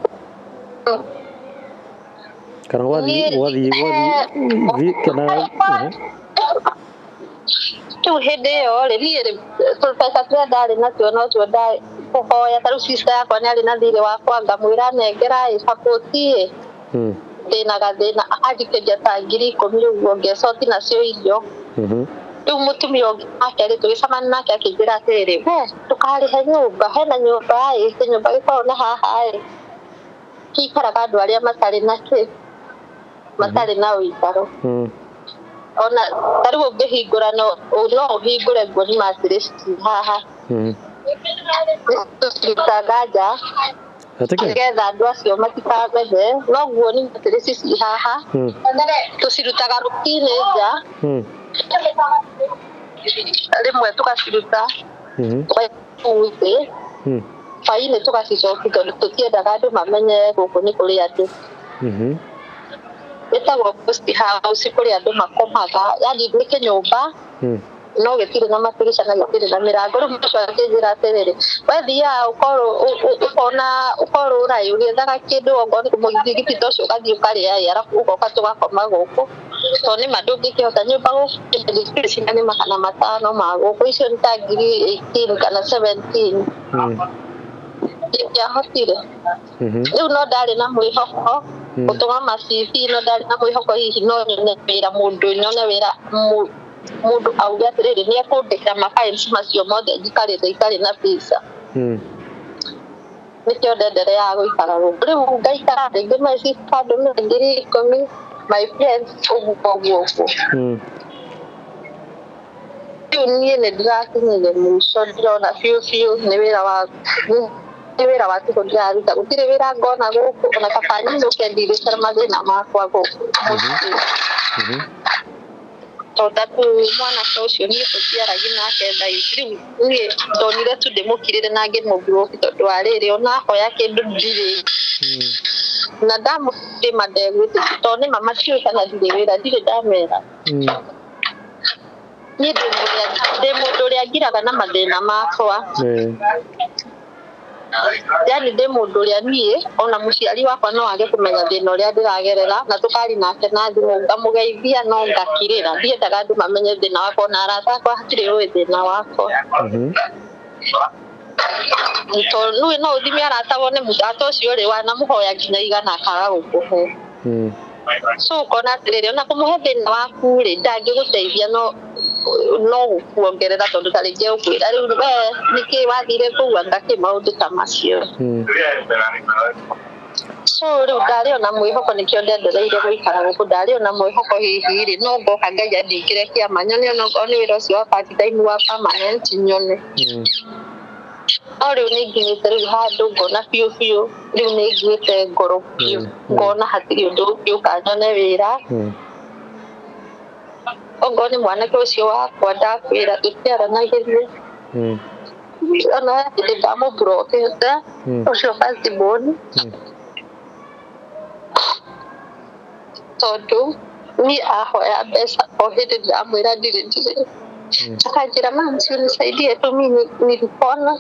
kana wathiĩ kana tu hĩndĩ ĩyo rĩ niĩ tũbeca tũrĩa ndarĩ nacio no tuo kũhoya tarĩu sister yakwa nĩ arĩ na thirĩ wakwa ngamwĩra nengera support ndĩna gathĩna akanjikĩria ta 10,000 ũguo ngecoti nacio irio rĩu mũtumia ũngĩ nake rĩ tũgĩcemania nake akĩnjĩra atĩrĩrĩ we tũkarĩhe nyũmba hena nyũmba kĩnyũmba gĩkoragwo na haha gĩikaraga andũ arĩa matarĩ na matarĩ na ũikaro ona tarĩu ũngĩhingũra no ũhingũre ngoni mattress haha tũcirutaga nja nĩgetha andũ acio matikagethe no guo nĩ mattress ci haha tũcirutaga rũkinĩ nja rĩmwe tũgaciruta hwainĩ tũgacicokia tondũ tũtiendaga andũ mamenye gũkũ nĩ kũrĩ andũ ĩtagwo guest house kũrĩa andũ makomaga yani nĩ kĩnyũmba no gĩtirĩ na matirisha na gĩtirĩ na mĩrango rĩu mũndũ akĩnjĩra atĩrĩrĩ wethiaga ũkorwo ũrai ũgĩethaga kĩndũ okorwo nĩ mũthigiti ta ũcio ũgathiĩ ũkarĩa arabu ũgoka tũgakoma gũkũ tondũ nĩ ma ndũngĩkĩhota nyũmba gũkũ nĩ 500 ma gũkũ icio nĩ ta 18 kana 17 ndiahotire rĩu no ndarĩ na mwĩhoko gũtũma macibi no ndarĩ na mwĩhoko hihi no nyone wĩra nyone wĩra mũndũ auge atĩrĩrĩ nĩ ekũndĩkĩra mafiles macio mothe itarĩ na visa nĩkĩo ndendereaga gũikara gũkũ rĩu ngaikara rĩngĩ macibi kando 10,000 my friends ũguo rĩu niĩ nĩ ndĩrakinyire mũico ndĩrona biũ nĩ wĩra wa tũkũ ndĩraruta gũtirĩ wĩra ngona gũkũ ona kabani nĩũkendirĩcara mathĩna makwa gũkũ tondũ mwana ũcio niĩ tũtiaragia nake thaa ici rĩu niĩ ndonire tu ndĩmũkirĩre na ngĩmũblock tondũ wa rĩrĩ ona ahoya kĩndũ ndirĩ na ndamũrĩma ndegwĩtĩkia tondũ nĩma matiũĩ kana ndirĩ wĩra ndirĩ ndamera niĩ ndĩ mũndũ ũrĩa ngiraga na mathĩna makwa yani ndĩ mũndũ ũrĩa niĩ ona mũciari wakwa no age kũmenya thĩna ũrĩa ndĩragerera na tũkari nake na thimũ ngamũgeithia no ngakirĩra ndiendaga andũ mamenye thĩna wakwa na arata akwa hatirĩ ũĩ thĩna wakwa tondũ no ũthime arata wone mũrata ũcio rĩ wanamũhoya nginya igana akaga gũkũhe so ũkona atĩrĩrĩ ona kũmũhe thĩna waku rĩ ndangĩgũteithia no gũkuongerera tondũ ta rĩngĩ ũkwĩra rĩu we nĩkĩ wathire kũu angakĩ maũndũ ta macio so rĩu ndarĩ ona mwĩhoko nĩkĩo ndendereire gũikara gũkũ ndarĩ ona mwĩhoko hihi rĩ no ngoka Ngai andĩkĩre kĩama nyone onokorwo nĩ wĩra ũcio wa part time wa permanent nyone no rĩu nĩ nginyĩte rĩu handũ ngona biũ rĩu nĩ nginyĩte ngoro biũ ngona hatirĩ ũndũ ũngĩũka nyone wĩra okorwo nĩ mwanake ũcio wakwa ndakwĩra tũtiaranagĩria ona hĩndĩ ndamũmburokete ũcio first born tondũ niĩ ahoya mbeca o hĩndĩ ndamwĩra ndirĩ akanjĩra mama si unisaidie tu mimi nilipona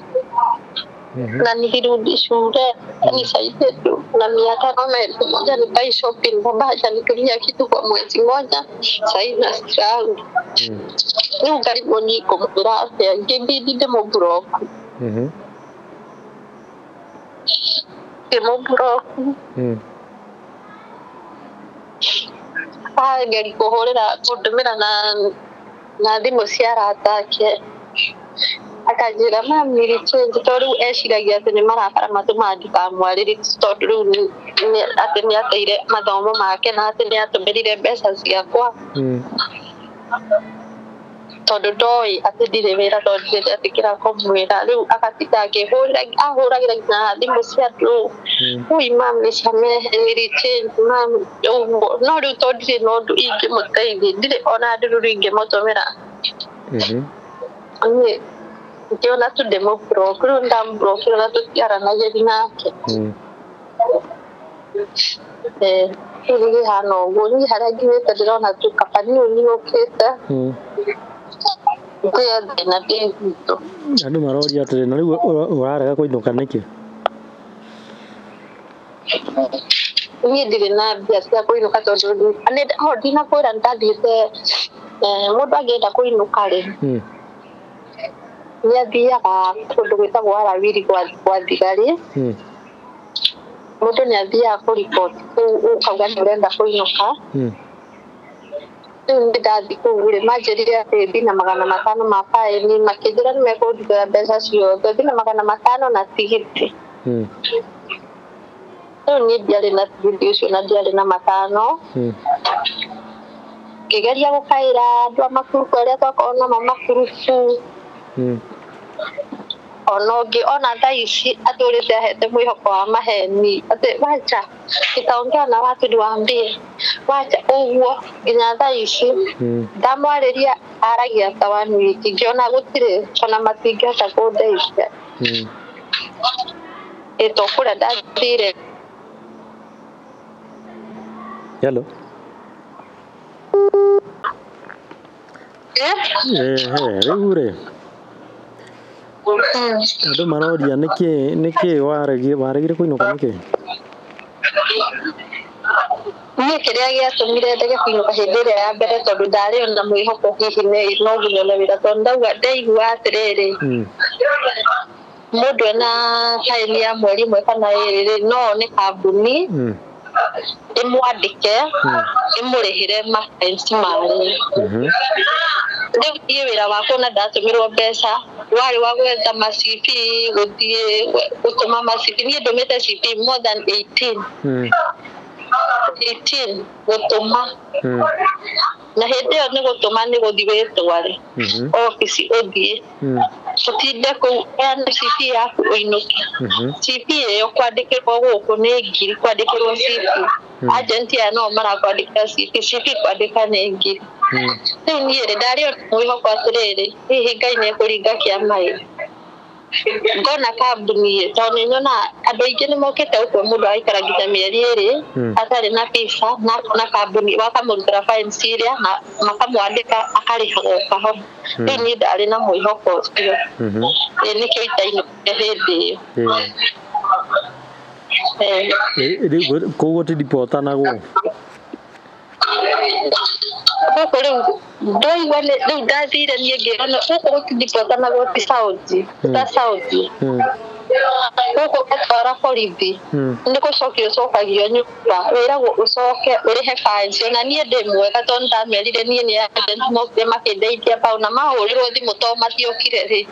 na nilirudi shule nisaidie tu na 500 nikai shopping pamoja nitumia kitu kwa mwezi mmoja sasa na struggle ni karibu niko mkurasa ngebidi demoblock ngari kuhorera kundumira na thimũ cia arata ake akanjĩra mami change tondũ rĩu eciragia atĩ nĩ marakara matũma ndikamwarĩrie tondũ rĩu atĩ nĩ ateire mathomo make na atĩ nĩ atũmĩrire mbeca ciakwa tondu ndoi ati ndire wira tondu atikira kumwira riu akatinda ahuragira na thimu cia andu ui mam ni ciame change mam no riu tondu ndire no ndu ingimuteithia ndire ona ndu ingimutumira ngiona tu demo block riu ndamblock na tutiaranagia nake Ini hano goni haragi weta dirona tu kapani uni oketa Kuya na dito Andu marori atire no riu urarega kuinuka niki Ni ndire na bia cia kuinuka tondu ane dina kwira ndathite mundu agenda kuinuka ri ni athiaga kundu gwitagwo arawiri kwa thigari mundu ni athiaga kuripoti ukauga ni urenda kuinuka ndathi kugure majerire ati thina 500 ma faini makijira ni mekunduga mbeca ciothe thina 500 na tigiti ni ndiari na tigiti ucio na ndiari na 5 kigeria gukaira andu amakurufu aria twakona mamakurufu onongi ona thaici aturite ahete mwihoko wa maheni ati wacha itaongea na watu niwaambie wacha uguo nginya thaici ndamwariria aragia ta 1 week ngiona gutire ona matingihota kundeithia itokura ndathire hello riure andu maroria niki waregire kuinuka niki ni kiria giatumire ndege kuinuka hindi iria ya mbere tondu ndari ona mwihoko hihi no nginya na wira tondu ndauga ndeigua atiriri mundu ena taini ya mweri mwe kana iri no ni kambuni imwandike imurihire mapensi mari riu wira wakwa na ndatumirwo mbeca wari wa gwetha macibi guthie gutuma macibi ni ndumite CP more than 18 gutuma na hindi yo ni gutuma ni guthie wetware office uthie tutinde ku CP yaku uinuke CP yo kwandikirwo guku ni ngiri kwandikirwo CP agent ya no mara kwandika CP kwandika ni ngiri ni ire ndari mwihoko atiriri hihi Ngai ni kuringa kiamai ngona kambuni tondu nyona andu aingi ni mokite uko mundu aikara nginya mieri iri atari na visa na kambuni wakamurutira fine siria na makamwandika akarihagwo kaho ni ndari na mwihoko ucio ni kiitaino hindi iyo koguo ti dipota naguo Koko riu ndoigua riu ndathire nie ngiona koko gutindipota na goti sauti ta sauti koko atwara borithi ni gucokia ucokagio nyumba wiragwo ucoke urihe fine na nie ndi mwega tondu ndamerire nie ni agent mokire makindeithia pau na mahurirwo thimu to matiokire ri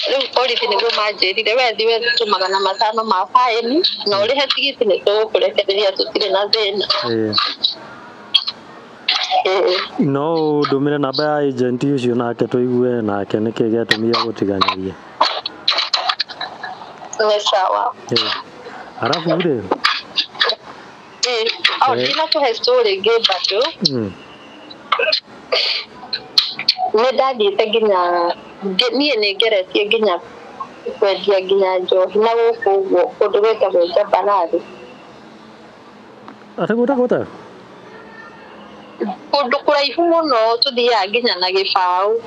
riu borithi niguo manjirire wethi wetu 500 ma fine na urihe tigiti ni tugukurekereria tutire na thina no ndumire namba ya agent ucio nake tuigue nake niki giatumire gutiganiria ni sawa arafu ure dina tuhe story ingi bado ni ndathiite nginya nie ni ngeretie nginya kwendia nginya njohi na guku uguo kundu gwitagwo Jabarari atagutagota kundu kuraihu muno tuthiaga nginya na Gibau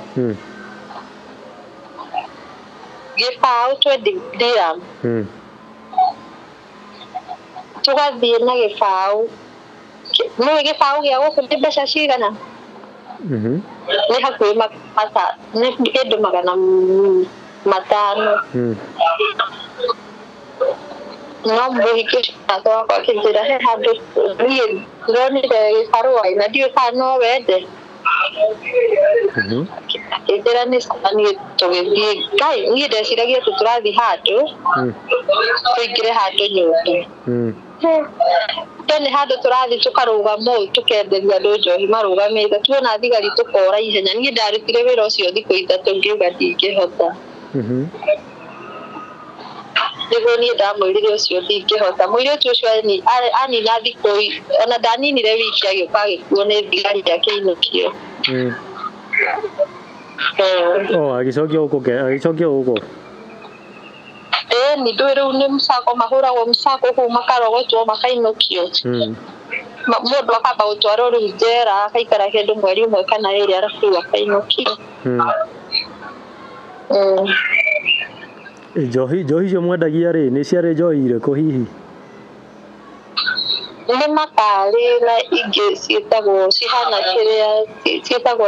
Gibau 20 dirham tugathie na Gibau no Gibau gia guku ni mbeca cigana ni hakuhi mata ni kindu 500 no muhiki atwa kwa kinjira he handu ni ndonire Gibau ina ndio kana wende kinjira ni sani tugithie Ngai ni ndeciragia tuturathi handu tuingire handu nyumba Tene handu turathi tukarugama tukenderia andu njohi marugamite tuona thigari tukora ihenya ni ndarutire wira ucio thiku ithatu ngiuga ndingihota niguo ni ndamwirire ucio ndingihota mwiritu ucio anina thiku ona ndaninire wiki agĩũka agĩkuo nĩ thigari akĩinũkio agĩcokio gũkũ ni ndwĩrĩu nĩ mũcako mahũragwo mũcako kũu makarogotwo makainũkio mũndũ akamba gũtwarwo rĩu njera akaikara kĩndũ mweri ũmwe kana ĩrĩ arabu akainũkio njohi icio mwendagia rĩ nĩ ciarĩ njohi irĩkũ hihi nĩ makari na ingĩ ciĩtagwo cihana kĩrĩa ciĩtagwo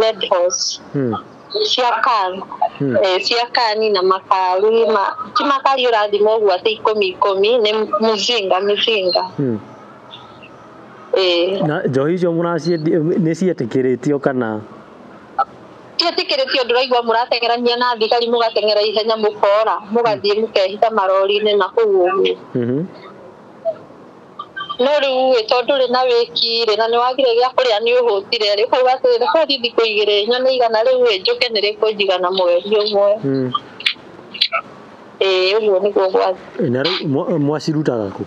red horse cia kani na makari ti makari ũrathima ũguo atĩ 10 nĩ mzinga na njohi icio nĩ cietĩkĩrĩtio kana cietĩkĩrĩtio ndũraigua mũratengerania na thigari mũgatengera ihenya mũkora mũgathiĩ mũkehitha marori-inĩ na kũu ũguo no rĩu tondũ rĩ na wĩki na nĩ wagire gĩa kũrĩa nĩ ũhũtire rĩ ũkauga atĩ rekondi thikũ igĩrĩ nyone igana rĩu njũke nĩ rĩkũnjigana mweri ũmwe ũguo nĩguo gwathi na rĩu mwacirutaga kũ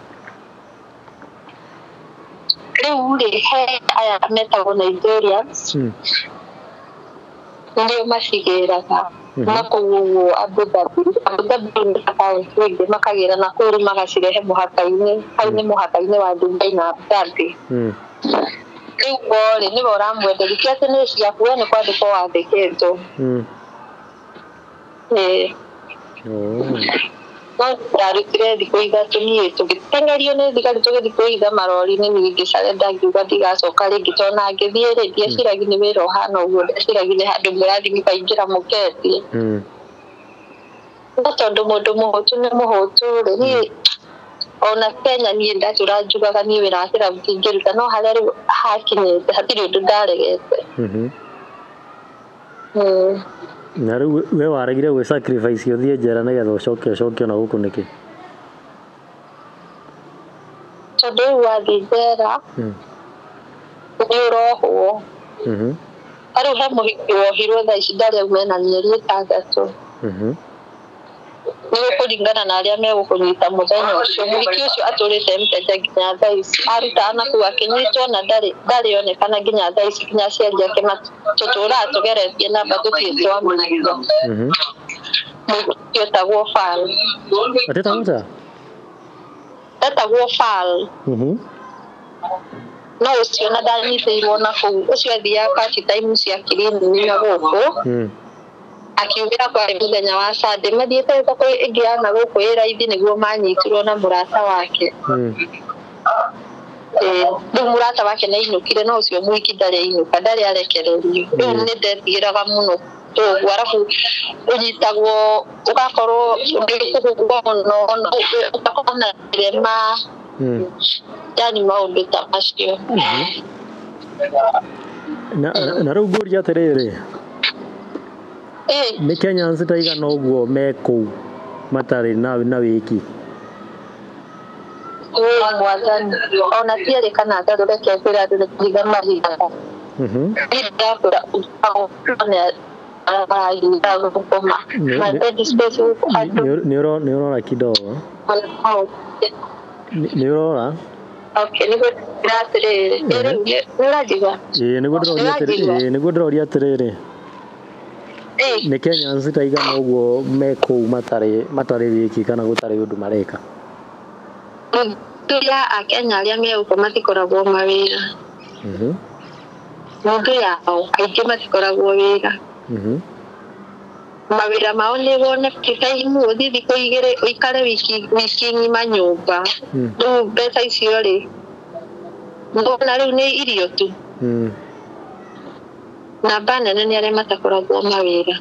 rĩu rĩ he aya metagwo Nigerians nĩrĩo macigĩraga na kũu ũguo Abu Dhabi akaunti makagĩra na kũu magacirehe mũhaka-inĩ hau nĩ mũhaka-inĩ wa Dubai na Abu Dhabi rĩu rĩ nĩwe ũramwenderia ti atĩ nĩ ciaku we nĩ kwandĩkwo wandĩkĩtwo no ndarutire thikũ ithatũ niĩ tũgĩtengerio nĩ thigari tũgĩthiĩ kũhitha marori-inĩ ningĩ carenda ngiuga ndigacoka rĩngĩ tondũ ngĩthiĩ rĩ ndieciragia nĩ wĩra ũhana ũguo ndeciragia nĩ handũ mũrathi mũkaingĩra mũketie no tondũ mũndũ mũhũtu nĩ mũhũtu rĩ niĩ ona Kenya niĩ ndatũra njugaga niĩ wĩra wa kĩrabu kĩngĩruta no harĩa rĩu hakinyĩte hatirĩ ũndũ ndaregete na rĩu we waregire gwĩ sacrifice ũthiĩ njera nĩgetha ũcoke ona gũkũ nĩkĩ tondũ rĩu wathiĩ njera nĩ ũrohwo rĩu he mũhiki wohirwo thaa ici ndarĩ aume na mĩeri 6 nĩ gũkũringana na arĩa megũkũnyita mũthenya ũcio mũhiki ũcio atũrĩte mteja nginya thaa ici arutaga na kũu akĩnyitwo na ndarĩ onekana nginya thaa ici nginya aciari ake tũtũraga tũgeretie namba tũtirĩ twamũnyita mũhiki etagwo Fal etagwo Fal no ũcio na ndanyitĩirwo na kũu ũcio athiaga kati time cia kirini na gũkũ akiumĩra kwarĩ mũthenya wa Sunday mathiĩte thoko ĩngĩ ya na gũkũ ĩ raithi nĩguo manyitirwo na mũrata wake rĩu mũrata wake nĩ ainũkire no ũcio mũhiki ndarĩ ainũka ndarĩ arekererio rĩu nĩ ndetigĩraga mũno toguo arabu ũnyitagwo ũgakorwo ũgĩkũhũngwo mũno ũgakorwo na irema yani maũndũ ta macio na rĩu ngũria atĩrĩrĩ nĩ Kenyans ta igana ũguo me kũu matarĩ na wĩki mwathani ona tiarĩ kana ndarũreke kwĩra andũ nĩkũhiga mahinda nĩ ũrora kidogo nĩ ũrora nĩguo ndĩroria atĩrĩrĩ nĩ Kenyans ta igana ũguo me kũu matarĩ wĩki kana gũtarĩ ũndũ mareka tũrĩa Akenya arĩa me gũkũ matikoragwo mawĩra mũndũ yao aingĩ matikoragwo wĩra mawĩra mao nĩ woneka ũthiĩ thikũ igĩrĩ ũikare wiki ng'ima nyũmba rĩu mbeca icio rĩ ndona rĩu nĩ irio tu namba nene nĩ arĩa matakoragwo mawĩra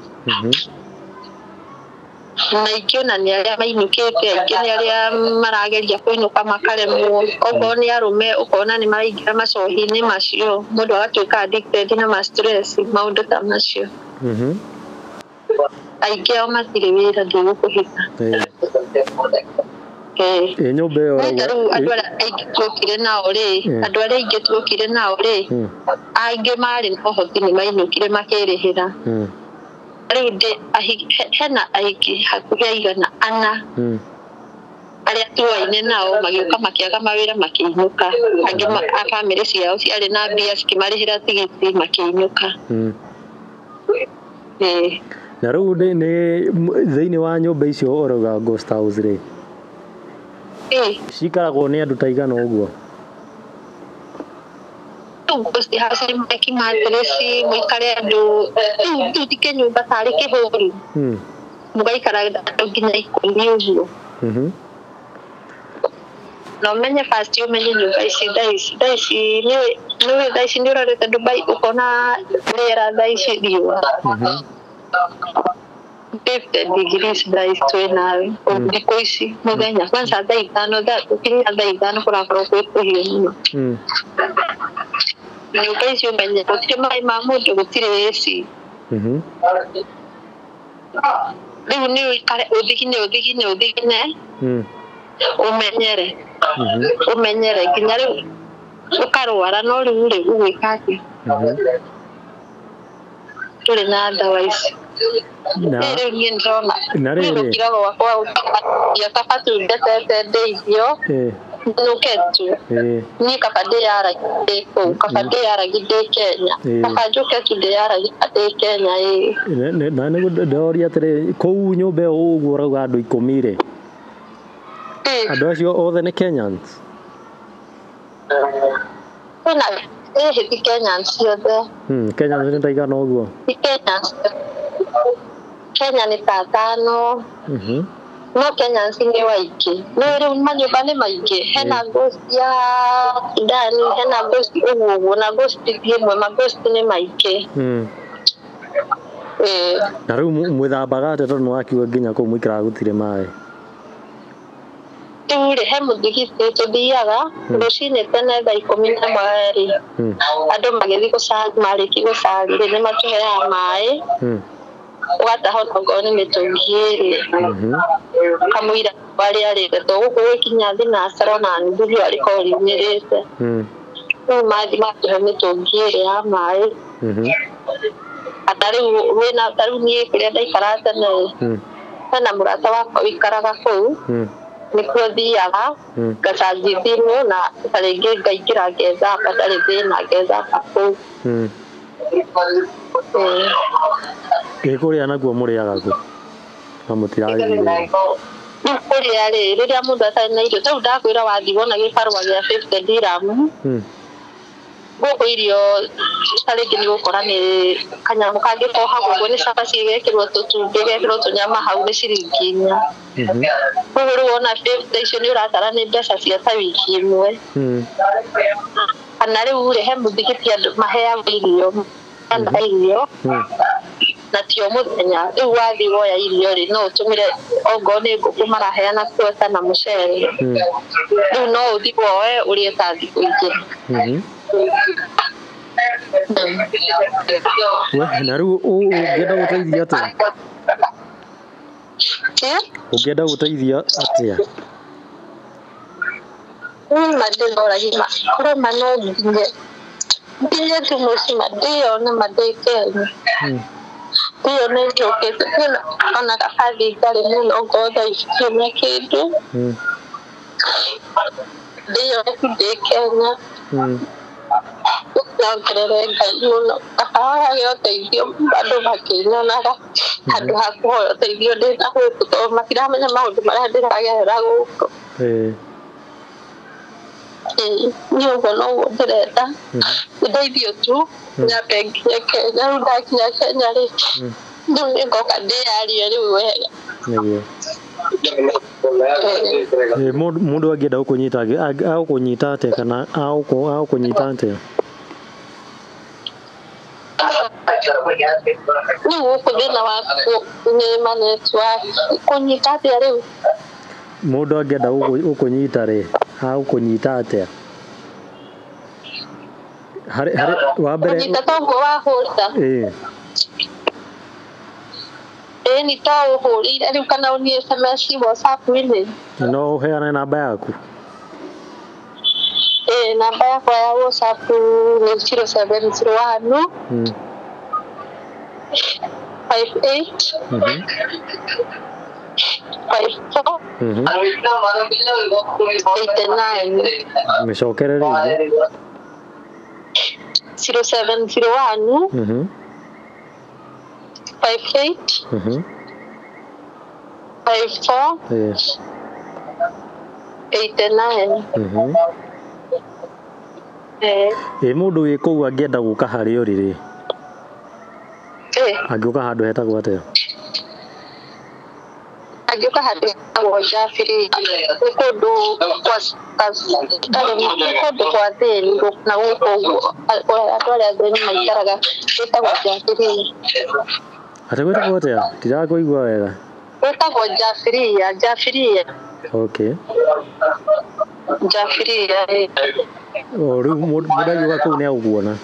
na ingĩona nĩ arĩa mainũkĩte aingĩ nĩ arĩa marageria kũinũka makaremwo okorwo nĩ arũme ũkona nĩ maraingĩra macohi-inĩ macio mũndũ agatuĩka addicted na ma stress maũndũ ta macio aingĩ ao matirĩ wĩra ndigũkũhitha nyũmba ĩyo andũ arĩa aingĩ tuokire nao rĩ aingĩ marĩ na ũhoti nĩ mainũkire makĩrĩhĩra rĩu hena aingĩ hakuhĩ aigana ana arĩa tuoine nao magĩũka makĩaga mawĩra makĩinũka angĩ a bamĩrĩ ciao ciarĩ na mbia cikĩmarĩhĩra tigiti makĩinũka na rĩu nĩ thĩinĩ wa nyũmba icio ũrauga ghost house rĩ cikaragwo nĩ andũ ta igana ũguo ghost house nĩ makimateresi mũikare andũ rĩu ti kĩnyũmba tarĩ kĩhũri mũgaikara nginya ikũmi ũguo no menye first umenye nyũmba ici thaa ici nĩ ũrorete Dubai ukona rĩera thaa ici riũa 50 degrees thaa ici twĩnawe thikũ ici mũthenya kwanza thaa ithano kũrakorwo kwĩ kũhiũ mũno nyũmba ici ũmenye gũtirĩ maĩ ma mũndũ gũtirĩ AC rĩu nĩ ũikare ũthigine umenyere nginya rĩu ũkarwara no rĩu rĩ ũgwĩka atĩ tũrĩ na ndawa ici rĩu niĩ ndĩrona gũkira gwakwa kaba tungetete ndeithio nũketu niĩ kaba ndĩyaragi kũu kaba ndĩyaragi ndĩ Kenya kaba njũke tu ndĩyaragi ndĩ Kenya na nĩguo ndoria atĩrĩ kũu nyũmba ĩyo ũguo ũrauga andũ 10 rĩ andũ acio othe nĩ Kenyans ti Kenyans ciothe Kenyans nĩ taigana ũguo Kenya nĩ ta 5 no Kenyans nĩ waingĩ no rĩu manyũmba nĩ maingĩ hena ghost ya Sudani hena ghost ũguo na ghost ĩmwe ma ghost nĩ maingĩ na rĩu mwĩthambaga atĩa tondũ nĩwakiuga nginya kũu mũikaraga gũtirĩ maĩ rĩu he mũthigiti tũthiaga rũcinĩ tene thaa 11 andũ magĩthiĩ gũcari marĩki gũcari nĩ matũheaga maĩ ũgataha onokorwo nĩ mĩtũngi 2 kamũira warĩ arĩte gũkũ gũkinya thinacara na nuthu rĩkorwo riumĩrĩte rĩu mathi matũhe mĩtũngi 2 ya maĩ ta rĩu niĩ kũrĩa ndaikara tene hena mũrata wakwa wĩikaraga kũu nĩkuo thiaga ngacanji thimũ na tarĩngĩ ngaingĩra ngethamba ndarĩ thĩna ngethamba kũu kũrĩa nakuo mũrĩaga kũ na mũtiragĩrĩire kũrĩa rĩ rĩrĩa mũndũ atarĩ na irio tarĩu ndakwĩra wathiĩ wona gĩbarũa gĩa 50 dirham gũkũ irio tarĩngĩ nĩ gũkora nĩ kanyamũ kangĩkorwo hau ũguo nĩ cabaci igekĩrwo tũtumbĩ igekĩrwo tũnyama hau nĩ ciringi 4 koguo rĩu wona 50 icio nĩ ũratara nĩ mbeca cia ta wiki ĩmwe kana rĩu he mũthigiti andũ maheagwo irio na tio mũthenya rĩu wathiĩ woya irio rĩ no ũtũmĩre ongorwo nĩ ngũkũ maraheana kuota na mũcere rĩu no ũthiĩ woe ũrĩe ta thikũ igĩrĩ na rĩu ũngĩenda gũteithia atĩa ũngĩenda gũteithia atĩa madĩnoragima kũrĩ nginya tu mũcima ndĩyone mandĩkenya ndĩyone njũkĩte ona kabathi ngarĩ mũno ngotha ikiumia kĩndũ ndĩyone tu ndĩ Kenya nongerere Ngai mũno akahoyage ũteithio andũ makĩnyonaga handũ ha kũhoya ũteithio ndĩ na gũkũ tondũ matiramenya maũndũ marĩa ndĩragerera gũkũ nĩ ũguo noguo ndĩrenda ndeithio tu nyambe nginya Kenya rĩu ndakinya Kenya rĩ rĩu nĩngoka ndĩyarie rĩu wega mũndũ angĩenda gũkũnyita atĩa kana agũkũnyita atĩa rĩu gũkũ thĩna waku nĩ network kũnyita atĩa rĩu mũndũ angĩenda gũkũnyita rĩ agũkũnyita atĩa harĩ wa mbere kũnyita toguo wahũta ni tao huri ari kana uni SMS WhatsApp ni no heana namba yaku namba yako ya WhatsApp ni 0701 58 54 89 meshokere ringi 0701 58 54 89 mundu wi kuu angienda guka hari uriri angiuka handu hetagwo atia agioka hadi ngoja firi kodo kwa theni na uko atwara theni maikaraga etagwo jafiri atagweta atia tira kuigua wega etagwo jafiri okay jafiri riu mudagiuka kuu ni aguona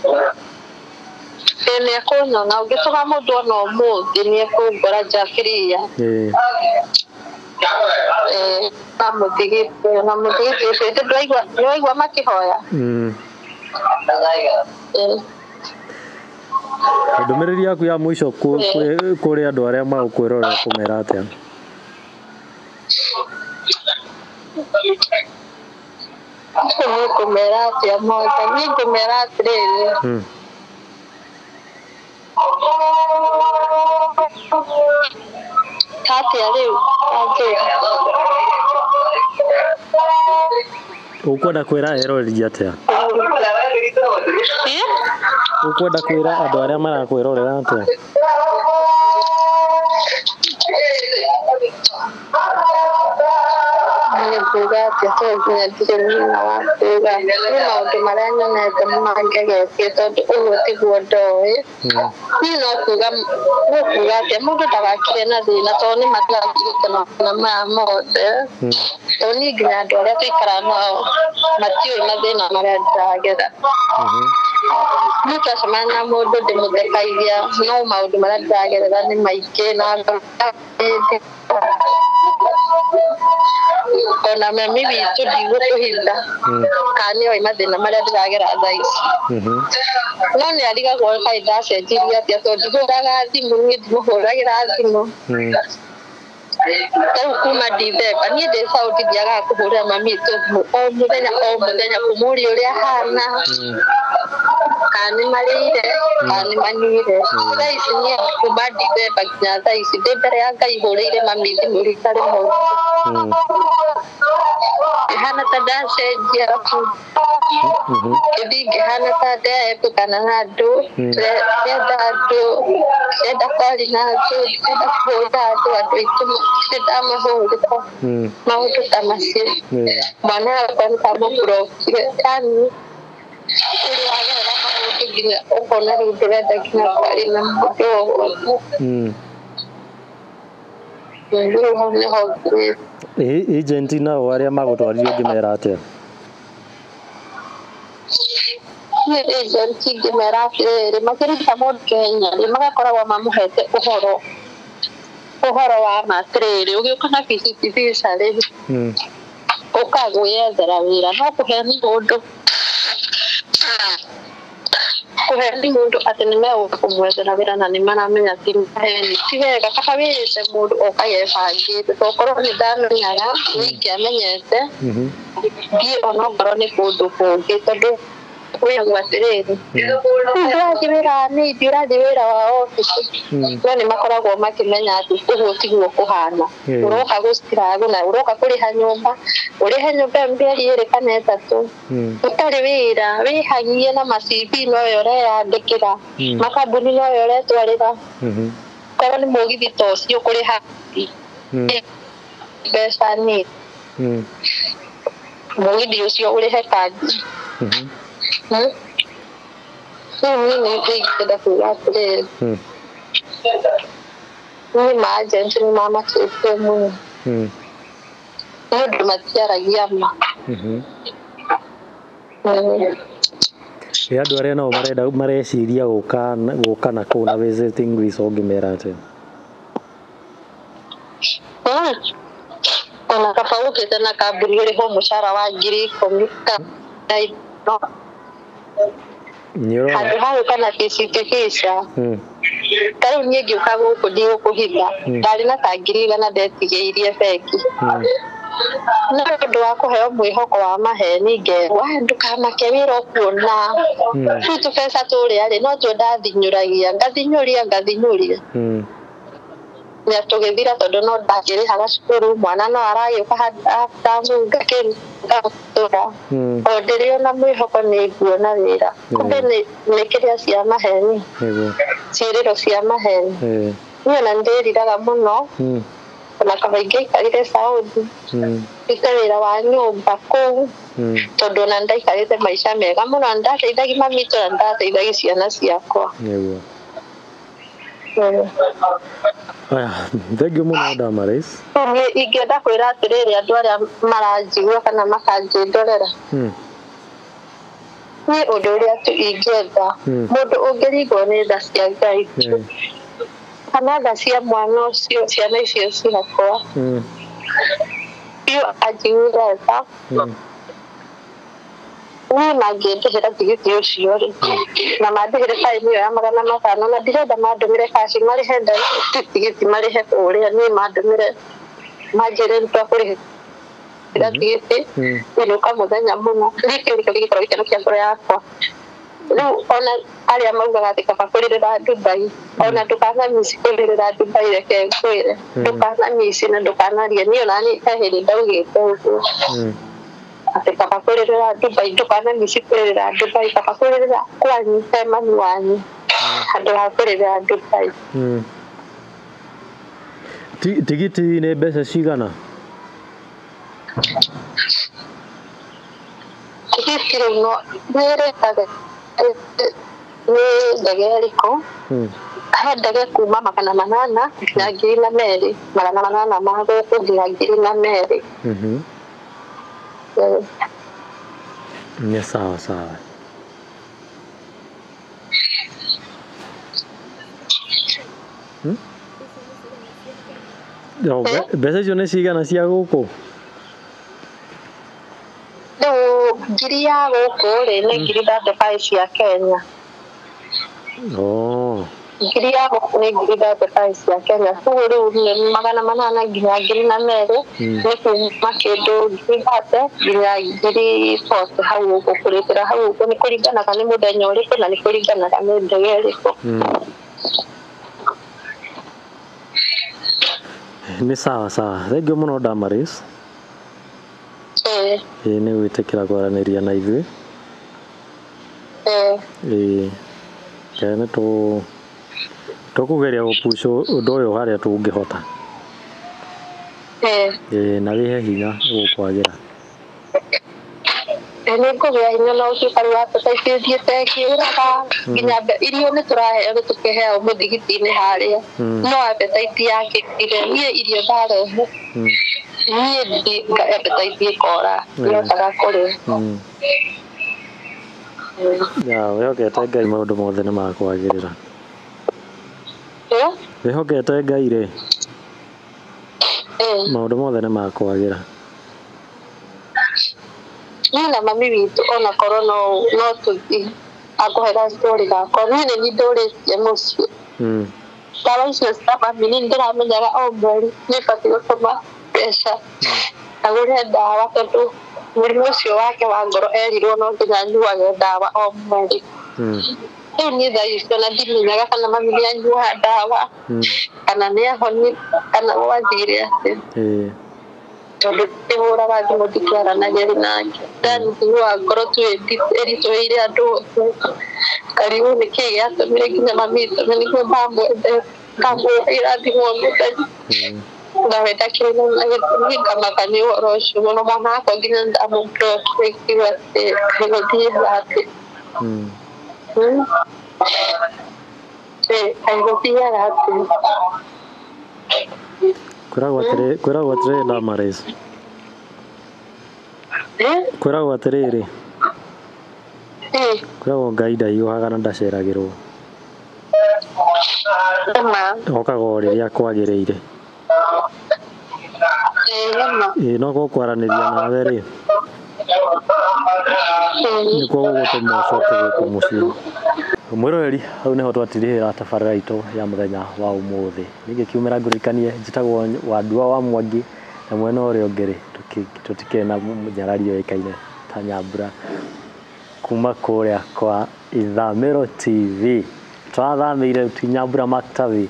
ni akona na ugituga mundu no muthi ni ekungora jafiria na muthigite ndwaigua makihoya ndumiriri yaku ya mwisho kuri andu aria magukwirorera kumera atia kumera atia moja ni kumera atiriri kati ariu ukwenda kwira eroreri atia ukwenda kwira andu aria marakwirorera atia Nikugatia tonya dirina wakuga maundu maria nyonete mangegetie tondu uguo tiguo ndoe ni no kuga atia mundu ndagakire na thina tondu ni matiragirikana na maya mothe tondu ni nginya andu aria tuikara nao matioi mathina maria ndiragerera ni twacemania na mundu ndimuthekairia no maundu maria ndiragerera ni maingi na ona mami witu ndigũkũhinda kana oi mathĩna marĩa ndĩragera thaa ici no nĩ arigagwo kaĩ ndacenjirie atĩa tondũ ndihũraga thimũ niĩ ndimũhũragĩra thimũ rĩu kuma Ndithemba niĩ ndĩcaũndithiaga kũhũrĩra mami witũ o mũthenya kũmũũria ũrĩa ahana kana nĩ marĩire kana nĩ manyuire thaa ici niĩ kuma Ndithemba nginya thaa ici ndĩ mbere ya Ngai hũrĩire mami thimũ rita rĩmwe ihana ta ndacenjia ngĩhana ta ndetukana na andũ ndenda kwaria na andũ ndenda kũhũra andũ aitũ ndamahũrĩra maũndũ ta macio mwana wakwa nĩtamũburokire yani ũrĩa wagerera maũndũ nginya ũkona rĩu ndĩrenda nginya kwaria na mũndũ o wothe agent nao aria magutwarire ngimera atia agent ngimera atiriri makirita mundu Kenya ni magakoragwo mamuhete uhoro wa matiriri ugiuka na visa ri ukagwethera wira no kuheni mundu ati nimeuka kumwethera wira na nimaramenya timaheni ti wega kaba wĩrĩte mũndũ ũkagebangĩte tokorwo nĩ ndamenyaga nĩingĩamenyete thiĩ onokorwo nĩ kũndũ kũngĩ tondũ wĩragwo atĩrĩrĩ ndĩrathiĩ wĩra wa nĩithi ũrathiĩ wĩra wa obici no nĩmakoragwo makĩmenya atĩ ũguo tiguo kũhana ũroka gũcitirathuna ũroka kũrĩha nyũmba ũrĩhe nyũmba mĩeri 2 kana 3 ũtarĩ wĩra wĩhanyie na ma-CV noyo ũreyandĩkĩra makambuni noyo ũretwarĩra korwo nĩ mũgithi ta ũcio kũrĩha mbeca nini mũgithi ũcio ũrĩhe kandi mimi ningependa kuwasiliana ni maagent ni mama sehemu ndio matiaragia ma ya andu aria nao mareciria guka na kũu na visiting visa ngimera ati ona kaba ukite na kambuni uri ho mushara wa 10,000 handu hau kana kisitikisha kariu niĩ ngĩũka gũkũ ndigũkũhitha ndarĩ na ta 100 ndetigĩirie bengi no ũndũ wa kũheo mwĩhoko wa maheni ngerwo ndũkamake wĩra ũkuona rĩu tũbeca tũrĩa no tuo ndathinyũragia ngathinyũria ya tũgĩthira tondũ no ndakĩrĩhaga cukuru mwana no aragĩũka ndamunga kĩruta o ndĩrĩ na mwĩhoko nĩ nguona wĩra kumbe nĩ kĩrĩa cia maheni ciĩrĩro cia maheni niĩ ona ndĩriraga mũno ona kaba ingĩaikarire Saudi ndute wĩra wa nyũmba kũu tondũ ona ndaikarĩte maica mega mũno ndateithagia mami witũ na ndateithagia ciana ciakwa. Aya, thengiũ mũno Damaris. Ingĩenda kwĩra atĩrĩrĩ andũ arĩa maranjigua kana makanjĩndorera niĩ ũndũ ũrĩa tu ingĩenda mũndũ ũngĩrigwo nĩ tha cia Ngai kana tha cia mwana ũcio ciana icio ciakwa biũ anjiguire tha niĩ mangĩndĩhĩra tigiti ũcio rĩ na mandĩhĩre baĩni ĩyo ya 500 na ndirenda mandũmĩre kaci marĩhe tigiti marĩhe ũrĩa niĩ mandũmĩre manjĩre twakũrĩhĩra tigiti nĩũka mũthenya mũno gĩkĩ nĩkĩo gĩgĩkorwo gĩkeno kĩa ngoro yakwa rĩu ona arĩa maugaga atĩ kaba kũrĩrĩra Dubai ona ndũkanamici kũrĩrĩra Dubai reke ngwĩre ndũkanamici na ndũkanarie niĩ ona niĩ he hĩndĩ ndaugĩte ũguo atĩ kaba kũrĩrĩra Dubai ndũkanamici kũrĩrĩra Dubai kaba kũrĩrĩra kwanyu he mami wanyu handũ ha kũrĩrĩra Dubai. Tigiti nĩ mbeca cigana? Tigiti rĩu no nĩrĩkaga nĩ ndege ĩrĩkũ he ndege kuma 800 nginya 2,000 800 ma gũkũ nginya 2,000. Ni sawa sawa. Mbeca icio nĩ cigana cia gũkũ? Ngiri ya gũkũ rĩ nĩ 35 cia Kenya. Ngiri ya gũkũ nĩ 35 cia Kenya. Koguo rĩu nĩ 800 nginya 2,000 nĩ kuma kĩndũ 30 nginya 40 hau ũguo kũrĩkĩra hau ũguo nĩ kũringanaga nĩ mũthenya ũrĩkũ na nĩ kũringanaga nĩ ndege ĩrĩkũ. Nĩ sawa sawa. Thengiũ mũno Damaris. Nĩ gwĩtĩkĩra kwaranĩria na ithuĩ. Nĩ tũkũgeria gũpush ũndũ ũyũ harĩa tũngĩhota. Na wĩhe hinya gũkwagĩra. Nĩ ngũgĩa hinya na ũtukari wa tũtaithĩtie tekĩraga nginya irio nĩ tũraheo nĩ tũkĩheo mũthigiti-inĩ harĩa no appetite yakĩire niĩ irio ndarehe niĩ appetite ĩkora ndihotaga kũrĩa. Wĩhokete Ngai maũndũ mothe nĩ makwagĩrĩra. Wĩhokete Ngai rĩ maũndũ mothe nĩ makwagĩra. Niĩ na mami witũ ona korwo no tũthiĩ akũhera story gakwa niĩ nĩ niĩ ndũrĩtie mũciĩ ndawa icio cia mami nĩ ndĩramenyaga o mweri nĩ batiĩ gũtũma mbeca agũre ndawa tondũ mũrimũ ũcio wake wa ngoro erirwo no nginya anyuage ndawa o mweri. Rĩu niĩ thaa icio na ndimenyaga kana mami nĩ anyuaga ndawa kana nĩ ahoni kana gwathire atĩ tondũ ndĩhũraga thimũ ndikĩaranagĩria nake ndaniguaga ngoro tu ĩritũhĩire andũ othe karibu nĩkĩĩ gĩatũmire nginya mami witũ nĩguo ndamwendete ngamũhũrĩra thimũ o mũthenya ngawenda kĩrĩa na gĩtũmi ngamaka nĩ ũhoro ũcio mũno mwana wakwa nginya ndamũblock kiuga atĩ kaigũthiaga atĩ kaigũthiaga atĩ kwĩragwo atĩrĩrĩ Damaris. Kwĩragwo atĩrĩrĩ kwĩragwo Ngai ndahiũhaga na ndaceragĩrwo okaga o rĩrĩa kwagĩrĩire. no gũkwaranĩria nawe rĩ nĩkuo gũgũtũma ũcoke gũkũ mũciĩ. Mwĩroreri, hau nĩho twatirĩhĩra tabarĩra itũ ya mũthenya wa ũmũthĩ. Ningĩ kiumĩra ngũrĩkanie njĩtagwo Wandua wa Mwangi, na mwena ũrĩa ũngĩ rĩ tũtikĩrĩ na mũnyarari ũĩkaine ta Nyambura kuma kũrĩa kwa Ithamĩro TV. Tũrathamĩire tu Nyambura Maktavi,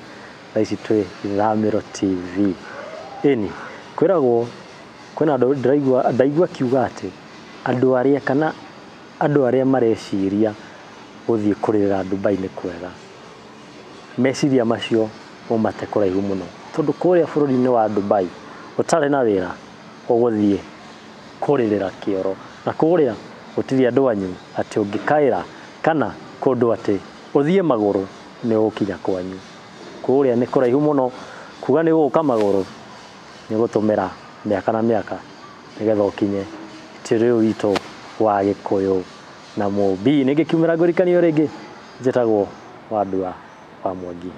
thaa ici twĩ Ithamĩro TV. Ĩni kwĩragwo kwĩna andũ ndaigua kiuga atĩ andũ arĩa mareciria gũthiĩ kũrĩra Dubai nĩ kwega, meciria macio ũmate kũraihu mũno, tondũ kũrĩa bũrũri-inĩ wa Dubai ũtarĩ na wĩra ũgũthiĩ kũrĩrĩra kĩoro, na kũrĩa gũtirĩ andũ anyu atĩ ũngĩkaĩra kana kũndũ atĩ ũthiĩ magũrũ nĩ ũgũkinya kwanyu. Kũrĩa nĩ kũraihu mũno, kuga nĩ gũka magũrũ nĩ gũtũmĩra mĩaka na mĩaka nĩgetha ũkinye itĩrĩ witũ wa Gĩkũyũ na Mũmbii. Ningĩ kiumĩra ngũrĩkanio rĩngĩ njĩtagwo Wandua wa Mwangi.